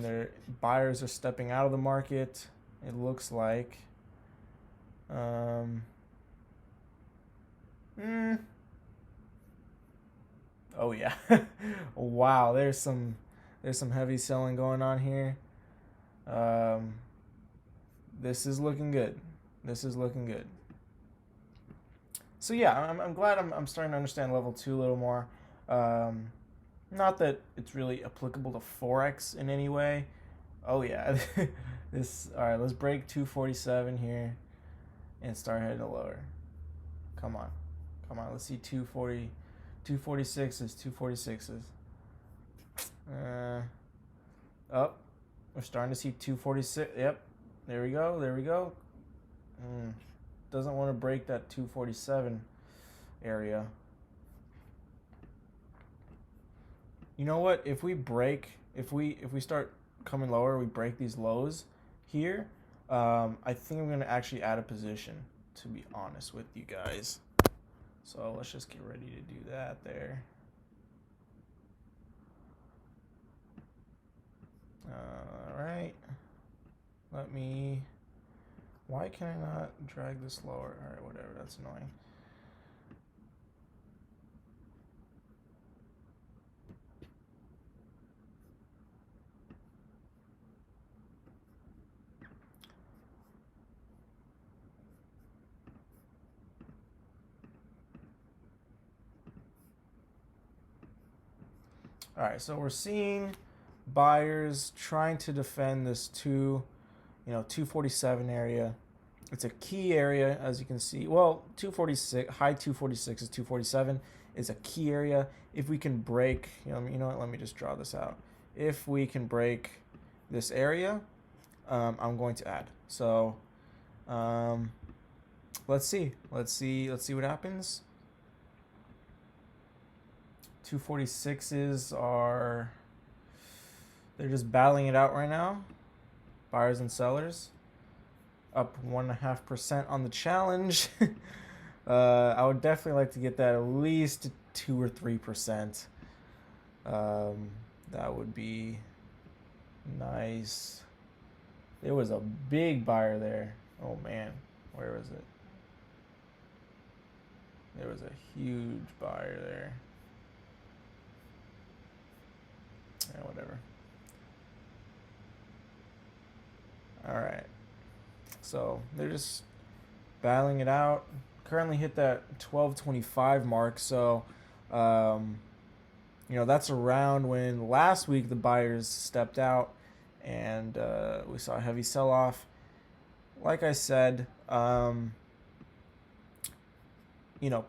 their buyers are stepping out of the market. It looks like. Oh yeah. Wow, there's some heavy selling going on here. This is looking good. So yeah, I'm glad I'm starting to understand level 2 a little more. Not that it's really applicable to Forex in any way. Oh yeah. All right, let's break 247 here and start heading lower. Come on. Let's see 240, 246s, 246s. Oh, we're starting to see 246. Yep. There we go. Doesn't want to break that 247 area. You know what? If we start coming lower, we break these lows here. I think I'm gonna actually add a position, to be honest with you guys. So let's just get ready to do that there. All right. Why can I not drag this lower? All right, whatever, that's annoying. All right, so we're seeing buyers trying to defend this 247 area. It's a key area, as you can see. Well, 246, high 246 is 247 is a key area. If we can break, you know what? Let me just draw this out. If we can break this area, I'm going to add. So, let's see what happens. 246s they're just battling it out right now. Buyers and sellers up 1.5% on the challenge. I would definitely like to get that at least 2 or 3%. That would be nice. There was a big buyer there. Oh man, where was it? There was a huge buyer there. Yeah, whatever. All right. So they're just battling it out. Currently hit that 1225 mark. So, that's around when last week the buyers stepped out and we saw a heavy sell-off. Like I said,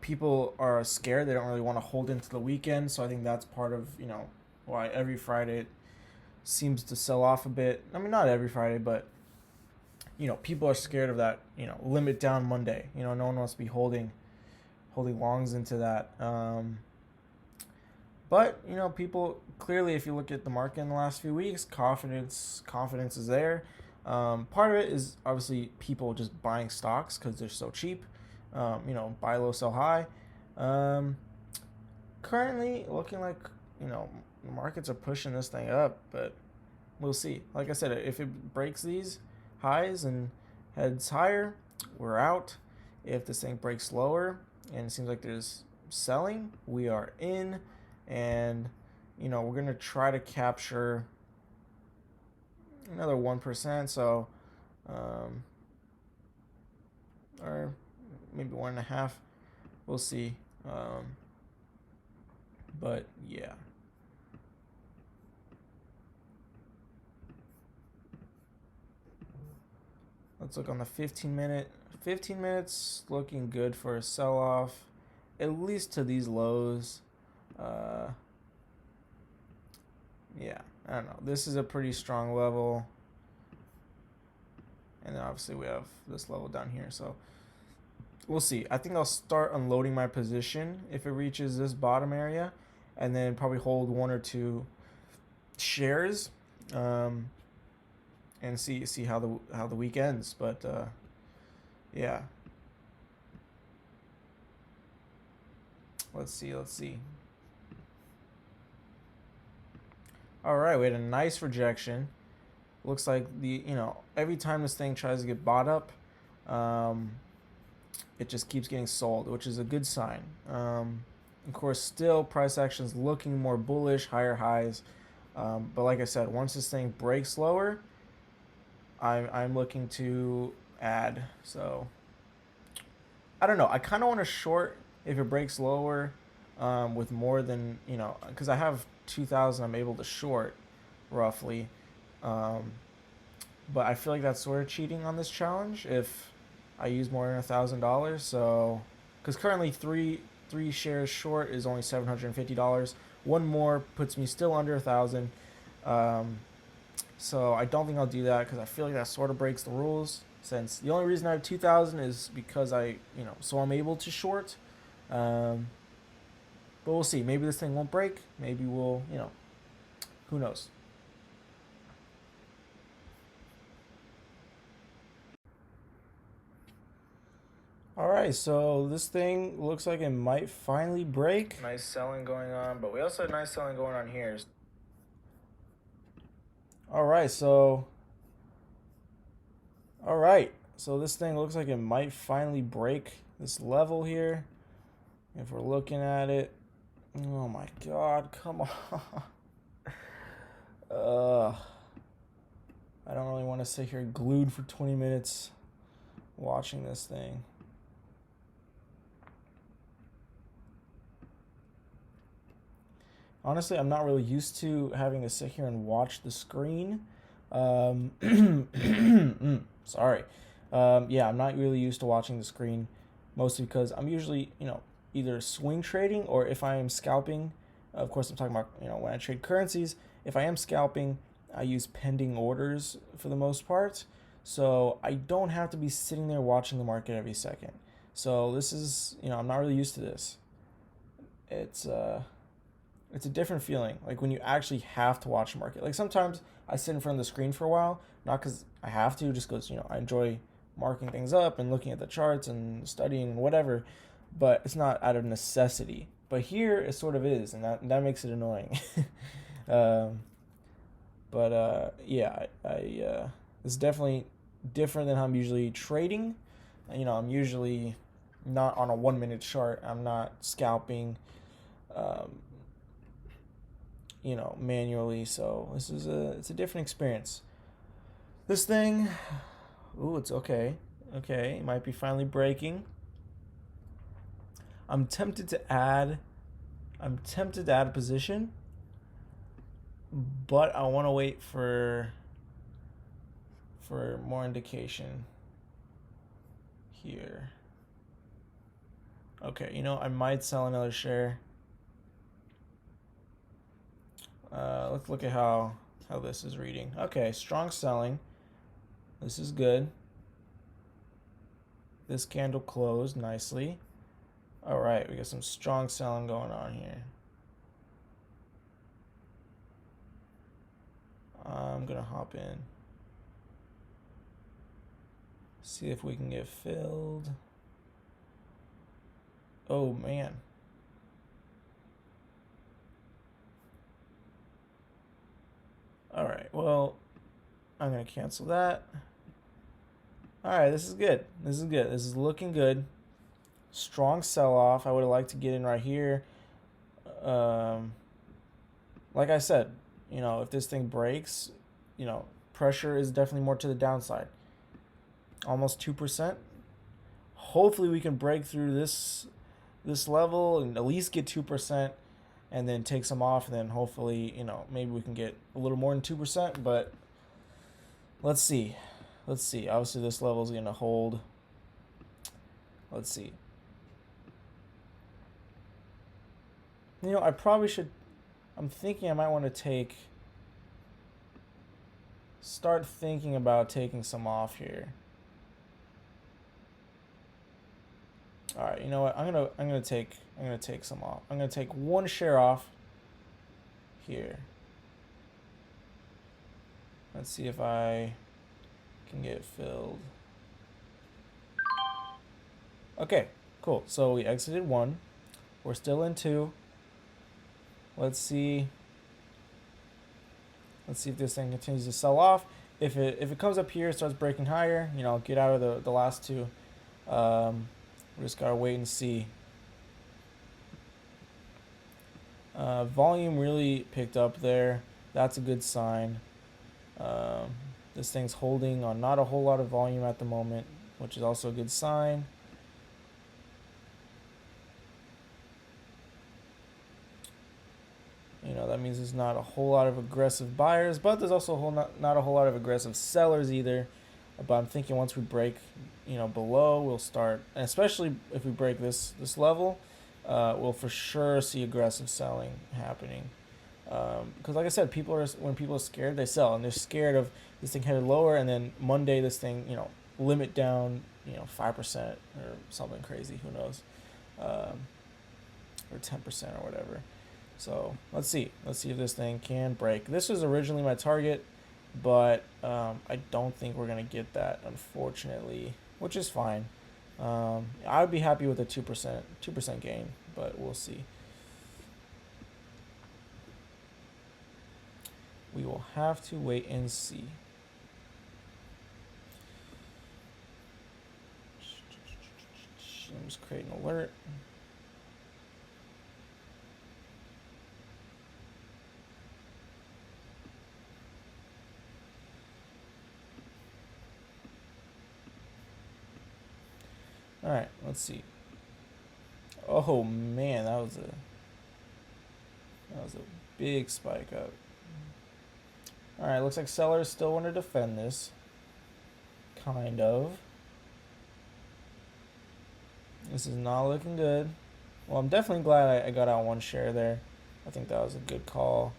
people are scared. They don't really want to hold into the weekend, so I think that's part of, why every Friday it seems to sell off a bit. I mean, not every Friday, but, people are scared of that, limit down Monday. No one wants to be holding longs into that. But, people, clearly, if you look at the market in the last few weeks, confidence is there. Part of it is obviously people just buying stocks because they're so cheap. Buy low, sell high. Currently looking like, the markets are pushing this thing up, but we'll see. Like I said, if it breaks these highs and heads higher, we're out. If this thing breaks lower and it seems like there's selling, we are in. And, we're going to try to capture another 1%. So, or maybe 1.5. We'll see. But yeah. Let's look on the 15-minute. 15 minutes looking good for a sell-off, at least to these lows. Yeah, I don't know. This is a pretty strong level. And then obviously we have this level down here. So we'll see. I think I'll start unloading my position if it reaches this bottom area, and then probably hold 1 or 2 shares, and see how the week ends. But yeah. Let's see. All right, we had a nice rejection. Looks like every time this thing tries to get bought up, it just keeps getting sold, which is a good sign. Of course, still price action is looking more bullish, higher highs. But like I said, once this thing breaks lower, I'm looking to add. So I don't know. I kind of want to short if it breaks lower, with more than, because I have 2,000 I'm able to short roughly. But I feel like that's sort of cheating on this challenge if I use more than $1,000. So, because currently three shares short is only $750. One more puts me still under 1,000. So I don't think I'll do that because I feel like that sort of breaks the rules. Since the only reason I have 2,000 is because so I'm able to short. But we'll see. Maybe this thing won't break. Maybe we'll, who knows. All right, so this thing looks like it might finally break. Nice selling going on, but we also have nice selling going on here. All right, so this thing looks like it might finally break this level here. If we're looking at it, oh my God, come on. I don't really want to sit here glued for 20 minutes watching this thing. Honestly, I'm not really used to having to sit here and watch the screen. Sorry. Yeah, I'm not really used to watching the screen, mostly because I'm usually, either swing trading, or if I am scalping, of course I'm talking about, when I trade currencies, if I am scalping, I use pending orders for the most part. So I don't have to be sitting there watching the market every second. So this is, I'm not really used to this. It's a different feeling, like when you actually have to watch the market. Like sometimes I sit in front of the screen for a while, not because I have to, just because, I enjoy marking things up and looking at the charts and studying and whatever, but it's not out of necessity. But here it sort of is, and that makes it annoying. Yeah, it's definitely different than how I'm usually trading. I'm usually not on a 1 minute chart. I'm not scalping, manually. So it's a different experience. This thing, it's okay. Okay, it might be finally breaking. I'm tempted to add a position, but I want to wait for for more indication here. Okay, you know, I might sell another share. Let's look at how this is reading. Okay, strong selling. This is good. This candle closed nicely. All right, we got some strong selling going on here. I'm gonna hop in. See if we can get filled. Oh man. All right, well, I'm gonna cancel that. All right, this is good. This is good. This is looking good. Strong sell-off. I would have liked to get in right here. Like I said, you know, if this thing breaks, you know, pressure is definitely more to the downside. Almost 2%. Hopefully we can break through this level and at least get 2% and then take some off, and then hopefully, you know, maybe we can get a little more than 2%, but let's see. Let's see. Obviously this level is going to hold. Let's see. You know, I probably should, I'm thinking I might want to start thinking about taking some off here. All right, you know what? I'm gonna take some off. I'm gonna take one share off here. Let's see if I can get it filled. Okay, cool. So we exited one. We're still in two. Let's see. Let's see if this thing continues to sell off. If it comes up here, starts breaking higher, you know, get out of the last two. We just gotta wait and see. Volume really picked up there. That's a good sign. This thing's holding on not a whole lot of volume at the moment, which is also a good sign. You know, that means there's not a whole lot of aggressive buyers, but there's also not a whole lot of aggressive sellers either. But I'm thinking once we break, you know, below, we'll start, and especially if we break this level, we'll for sure see aggressive selling happening. Because like I said, when people are scared, they sell, and they're scared of this thing headed lower, and then Monday this thing, you know, limit down, you know, 5% or something crazy, who knows, or 10% or whatever. So let's see if this thing can break. This was originally my target, but I don't think we're gonna get that, unfortunately, which is fine. I would be happy with a 2% gain, but we'll see. We will have to wait and see. I'm just creating an alert. All right, let's see. Oh man, that was a big spike up. All right, looks like sellers still want to defend this. Kind of. This is not looking good. Well, I'm definitely glad I got out one share there. I think that was a good call.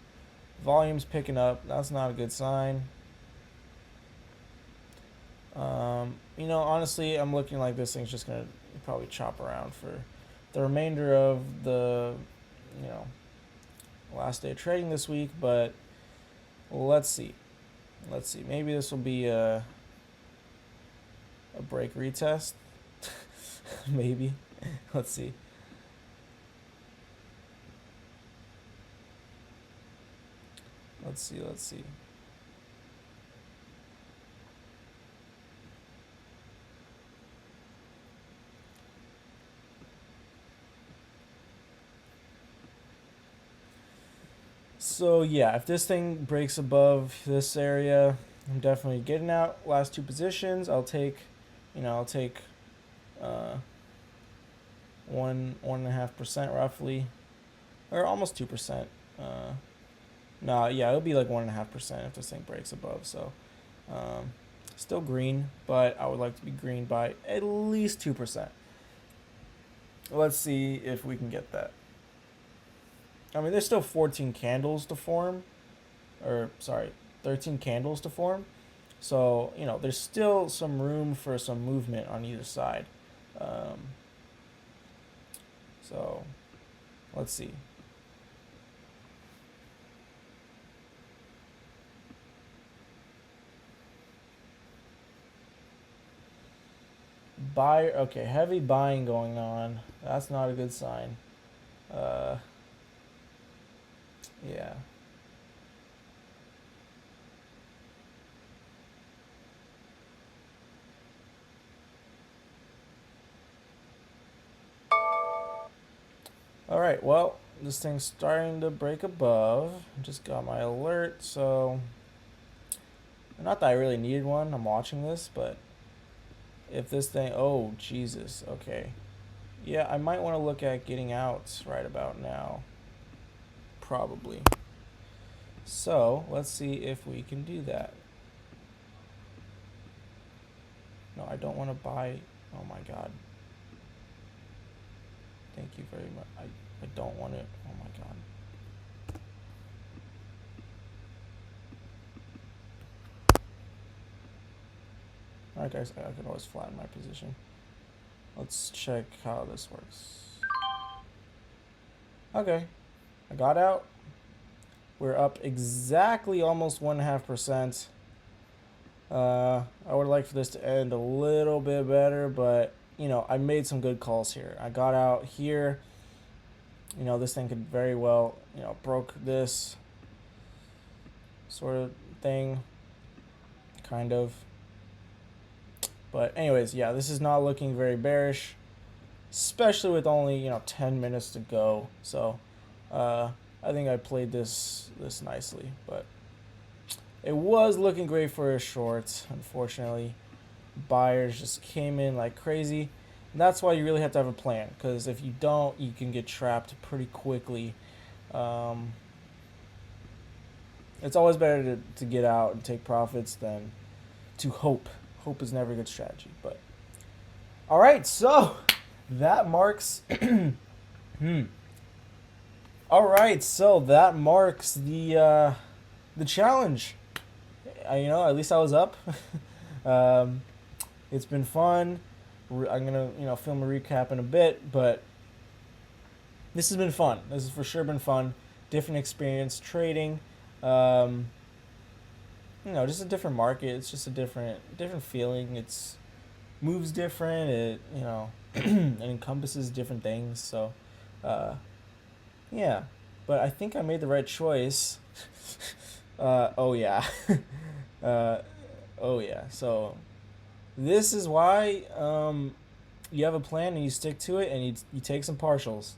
Volume's picking up. That's not a good sign. You know, honestly, I'm looking like this thing's just gonna probably chop around for the remainder of the, you know, last day of trading this week. But let's see. Maybe this will be a break retest. Maybe. Let's see. Let's see. So yeah, if this thing breaks above this area, I'm definitely getting out. Last two positions, I'll take 1.5% roughly, or almost 2%. No, yeah, it'll be like 1.5% if this thing breaks above. So Still green, but I would like to be green by at least 2%. Let's see if we can get that. I mean, there's still 14 candles to form, or sorry, 13 candles to form. So, you know, there's still some room for some movement on either side. Um, so, let's see. Buyer, okay, heavy buying going on. That's not a good sign. Uh, yeah. All right, well, this thing's starting to break above. Just got my alert, so not that I really needed one. I'm watching this, but if this thing, oh Jesus, okay. Yeah, I might want to look at getting out right about now. Probably. So, let's see if we can do that. No, I don't want to buy. Oh my god. Thank you very much. I don't want it. Oh my god. Alright guys, I can always flatten my position. Let's check how this works. Okay. I got out. We're up exactly almost 1.5%. I would like for this to end a little bit better, but you know, I made some good calls here. I got out here. You know, this thing could very well, you know, broke this sort of thing, kind of. But anyways, yeah, this is not looking very bearish, especially with only, you know, 10 minutes to go. So, I think I played this nicely, but it was looking great for a short. Unfortunately, buyers just came in like crazy. And that's why you really have to have a plan, because if you don't, you can get trapped pretty quickly. It's always better to get out and take profits than to hope. Hope is never a good strategy. But all right, so that marks. All right, so that marks the challenge. You know, at least I was up. It's been fun. I'm gonna, you know, film a recap in a bit, but this has been fun. This has for sure been fun. Different experience trading. You know, just a different market. It's just a different feeling. It's moves different. It, you know, it encompasses different things. So, yeah. But I think I made the right choice. Oh yeah. Oh yeah. So this is why you have a plan and you stick to it and you take some partials.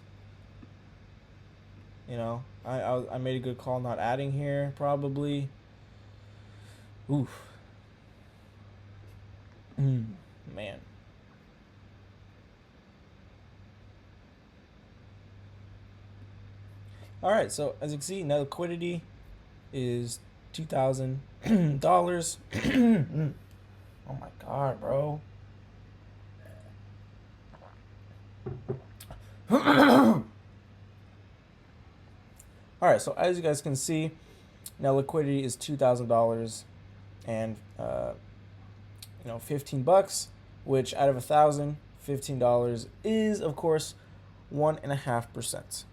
You know, I made a good call not adding here probably. Oof. Man. All right, so as you can see, net liquidity is $2,000. Oh my god, bro. All right, so as you guys can see, now liquidity is $2,000 and you know, $15, which out of 1,000, $15 is of course 1.5%.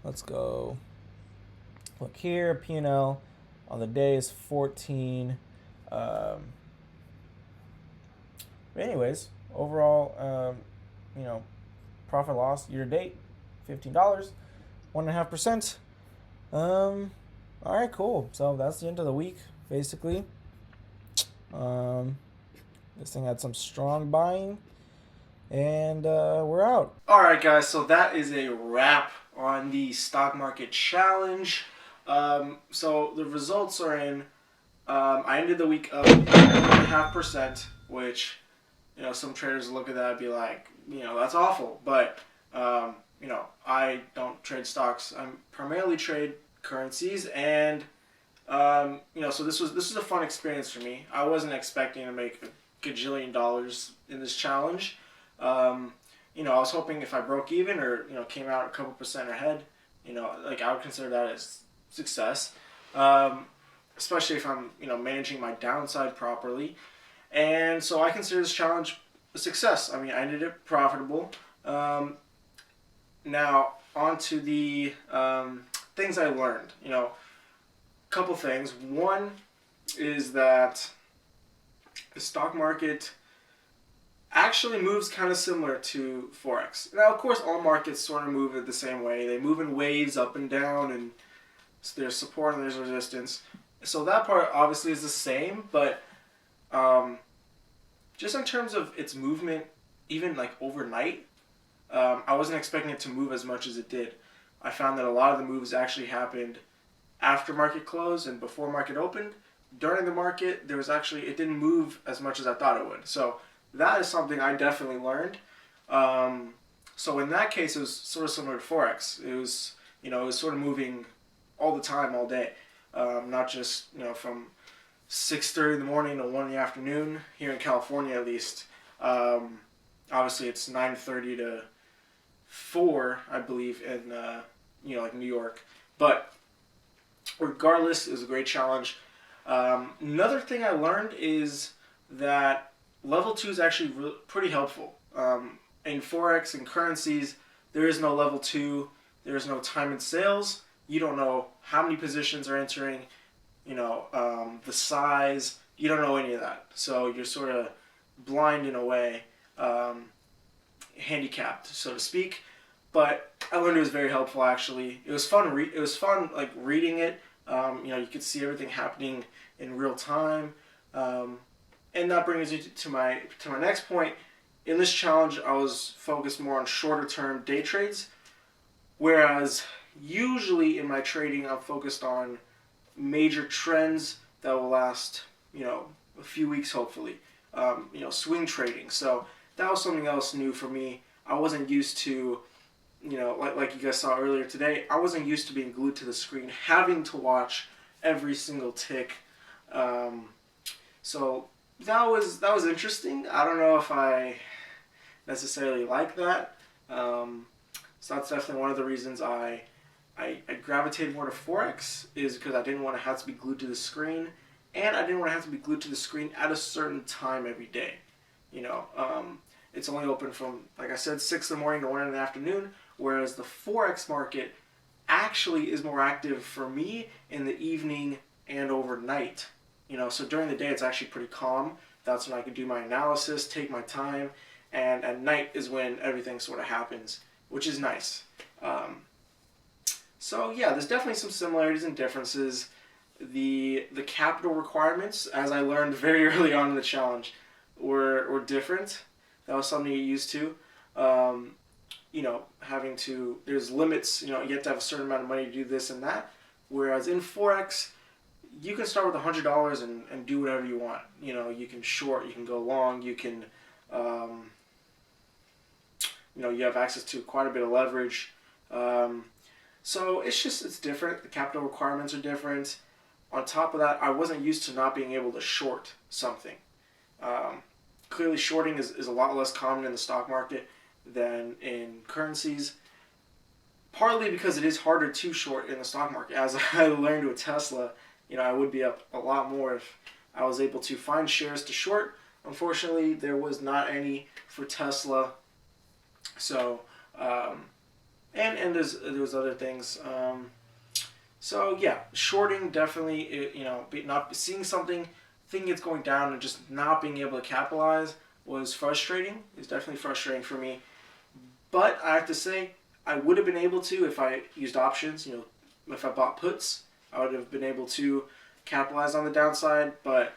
Let's go look here. P&L on the day is 14. But anyways, overall, you know, profit loss year to date, $15, 1.5%. All right, cool. So that's the end of the week, basically. This thing had some strong buying, and we're out. All right, guys. So that is a wrap on the stock market challenge. So the results are in. I ended the week up 1.5%, which, you know, some traders look at that and be like, you know, that's awful. But you know, I don't trade stocks. I primarily trade currencies, and So this was a fun experience for me. I wasn't expecting to make a gajillion dollars in this challenge. I was hoping if I broke even or came out a couple percent ahead, like I would consider that as success. Especially if I'm managing my downside properly, and so I consider this challenge a success. I mean, I ended it profitable. Now on to the things I learned. Couple things. One is that the stock market actually moves kind of similar to Forex. Now, of course, all markets sort of move it the same way. They move in waves up and down, and there's support and there's resistance. So that part obviously is the same, but just in terms of its movement, even like overnight, I wasn't expecting it to move as much as it did. I found that a lot of the moves actually happened after market close and before market opened. During the market, it didn't move as much as I thought it would. So that is something I definitely learned. So in that case, it was sort of similar to Forex. It was sort of moving all the time, all day, not just from 6:30 in the morning to 1 in the afternoon here in California at least. Obviously, it's 9:30 to 4, I believe, in like New York. But regardless, it was a great challenge. Another thing I learned is that level 2 is actually pretty helpful. In Forex and currencies, there is no level 2. There is no time and sales. You don't know how many positions are entering, the size. You don't know any of that. So you're sort of blind in a way, handicapped, so to speak. But I learned it was very helpful, actually. It was fun. It was fun, like, reading it. You could see everything happening in real time. And that brings me to my next point. In this challenge, I was focused more on shorter term day trades, whereas usually in my trading, I'm focused on major trends that will last, a few weeks, hopefully. Swing trading. So that was something else new for me. I wasn't used to, like you guys saw earlier today, I wasn't used to being glued to the screen, having to watch every single tick. So that was interesting. I don't know if I necessarily like that. So that's definitely one of the reasons I gravitated more to Forex, is because I didn't want to have to be glued to the screen, and I didn't want to have to be glued to the screen at a certain time every day. It's only open from, like I said, 6 in the morning to 1 in the afternoon, whereas the Forex market actually is more active for me in the evening and overnight. So during the day it's actually pretty calm. That's when I can do my analysis, take my time, and at night is when everything sort of happens, which is nice. So yeah, there's definitely some similarities and differences. The capital requirements, as I learned very early on in the challenge, were different. That was something to get used to. There's limits, you have to have a certain amount of money to do this and that. Whereas in Forex, you can start with $100 and do whatever you want. You can short, you can go long, you can, you have access to quite a bit of leverage. So it's different. The capital requirements are different. On top of that, I wasn't used to not being able to short something. Clearly, shorting is a lot less common in the stock market than in currencies. Partly because it is harder to short in the stock market. As I learned with Tesla, I would be up a lot more if I was able to find shares to short. Unfortunately, there was not any for Tesla. So, and there was other things. So yeah, shorting definitely, not seeing something, thinking it's going down and just not being able to capitalize was frustrating. It's definitely frustrating for me. But I have to say, I would have been able to if I used options. If I bought puts, I would have been able to capitalize on the downside. But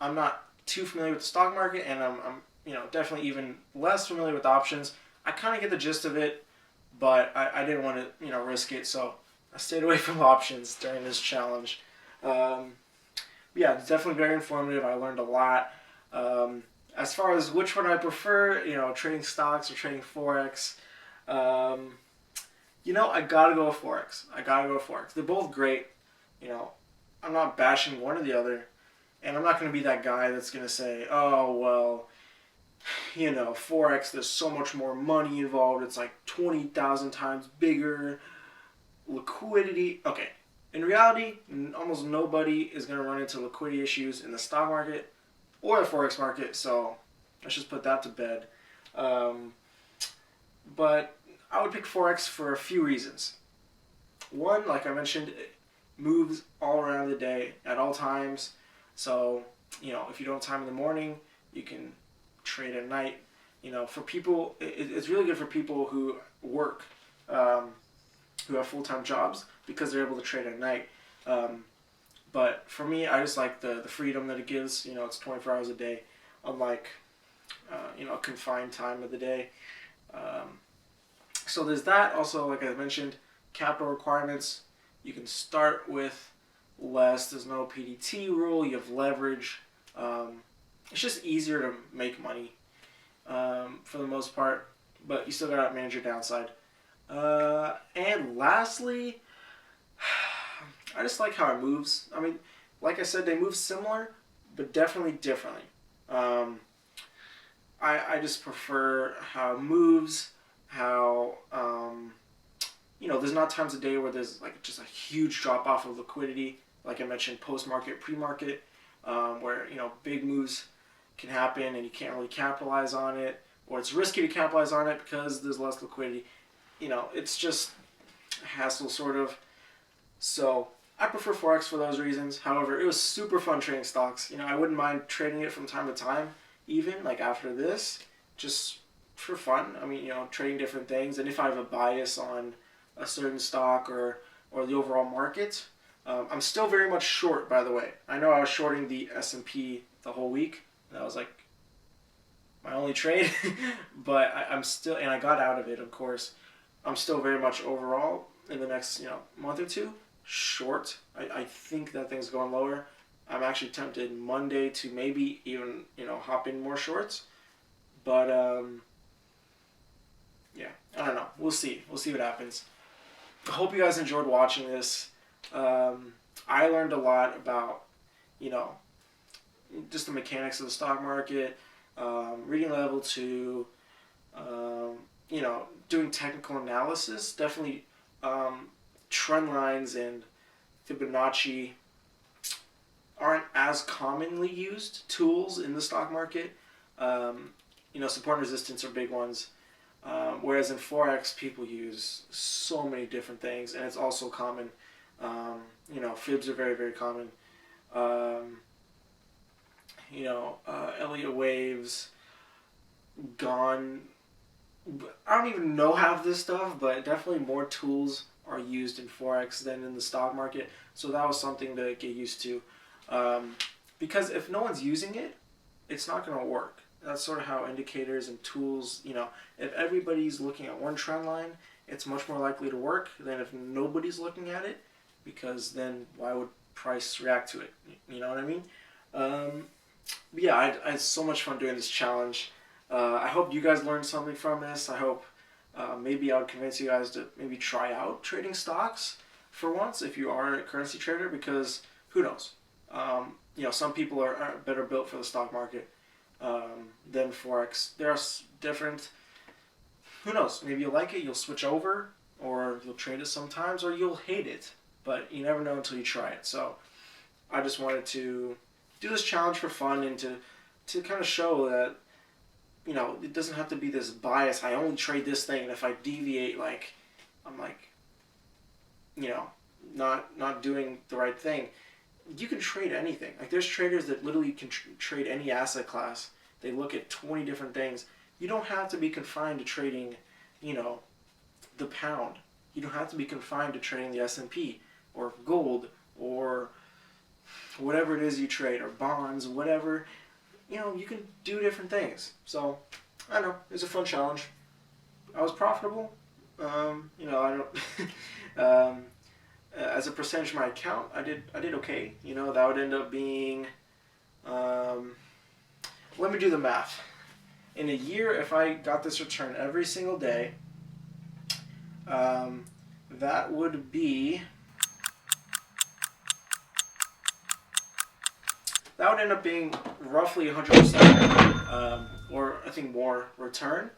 I'm not too familiar with the stock market, and I'm definitely even less familiar with options. I kind of get the gist of it, but I didn't want to risk it, so I stayed away from options during this challenge. Yeah, it's definitely very informative. I learned a lot. As far as which one I prefer, trading stocks or trading Forex, I gotta go with Forex. They're both great. you know, I'm not bashing one or the other, and I'm not going to be that guy that's going to say, oh, well, you know, Forex, there's so much more money involved. It's like 20,000 times bigger. Liquidity. Okay. In reality, almost nobody is going to run into liquidity issues in the stock market or the Forex market, so let's just put that to bed. But I would pick Forex for a few reasons. One, like I mentioned, it moves all around the day at all times. So, you know, if you don't have time in the morning, you can trade at night. You know, for people, it's really good for people who work, who have full-time jobs, because they're able to trade at night. But for me, I just like the freedom that it gives. You know, it's 24 hours a day, unlike, you know, a confined time of the day. So there's that. Also, like I mentioned, capital requirements. You can start with less. There's no PDT rule. You have leverage. It's just easier to make money for the most part, but you still gotta manage your downside. And lastly, I just like how it moves. I mean, like I said, they move similar, but definitely differently. I just prefer how it moves, how, you know, there's not times a day where there's like just a huge drop off of liquidity, like I mentioned, post-market, pre-market, where, you know, big moves can happen and you can't really capitalize on it, or it's risky to capitalize on it because there's less liquidity. You know, it's just a hassle, sort of. So I prefer Forex for those reasons. However, it was super fun trading stocks. You know, I wouldn't mind trading it from time to time, even like after this, just for fun. I mean, you know, trading different things. And if I have a bias on a certain stock or the overall market, I'm still very much short, by the way. I know I was shorting the S&P the whole week. That was like my only trade, but I'm still, and I got out of it, of course. I'm still very much overall in the next, you know, month or two short. I think that thing's going lower. I'm actually tempted Monday to maybe even, you know, hop in more shorts, but yeah, I don't know. We'll see. We'll see what happens. I hope you guys enjoyed watching this. I learned a lot about, you know, just the mechanics of the stock market, reading level 2, you know, doing technical analysis. Definitely trend lines and Fibonacci aren't as commonly used tools in the stock market. You know, support and resistance are big ones. Whereas in Forex, people use so many different things, and it's also common. You know, fibs are very, very common. You know, Elliott waves, gone. I don't even know half of this stuff, but definitely more tools are used in Forex than in the stock market. So that was something to get used to. Because if no one's using it, it's not going to work. That's sort of how indicators and tools, you know, if everybody's looking at one trend line, it's much more likely to work than if nobody's looking at it, because then why would price react to it? You know what I mean? But yeah, I had so much fun doing this challenge. I hope you guys learned something from this. I hope maybe I would convince you guys to maybe try out trading stocks for once if you are a currency trader, because who knows? You know, some people are better built for the stock market than Forex. There are different, who knows, maybe you'll like it, you'll switch over, or you'll trade it sometimes, or you'll hate it, but you never know until you try it. So I just wanted to do this challenge for fun and to kind of show that, you know, it doesn't have to be this bias. I only trade this thing, and if I deviate, like, I'm like, you know, not doing the right thing. You can trade anything. Like, there's traders that literally can trade any asset class. They look at 20 different things. You don't have to be confined to trading, you know, the pound. You don't have to be confined to trading the S&P or gold or whatever it is you trade, or bonds, whatever. You know, you can do different things. So, I don't know. It was a fun challenge. I was profitable. You know, I don't... as a percentage of my account, I did okay. You know, that would end up being... let me do the math. In a year, if I got this return every single day, that would be that would end up being roughly 100%, or I think more return,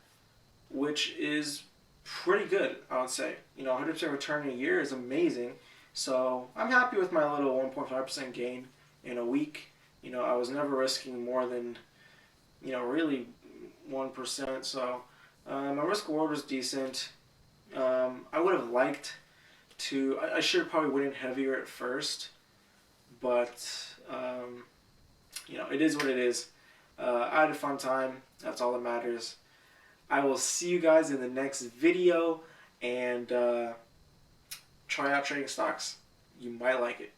which is pretty good, I would say. 100% return in a year is amazing. So I'm happy with my little 1.5% gain in a week. I was never risking more than, really 1%. So my risk reward was decent. I would have liked to. I should have probably went in heavier at first, but it is what it is. I had a fun time. That's all that matters. I will see you guys in the next video, and try out trading stocks. You might like it.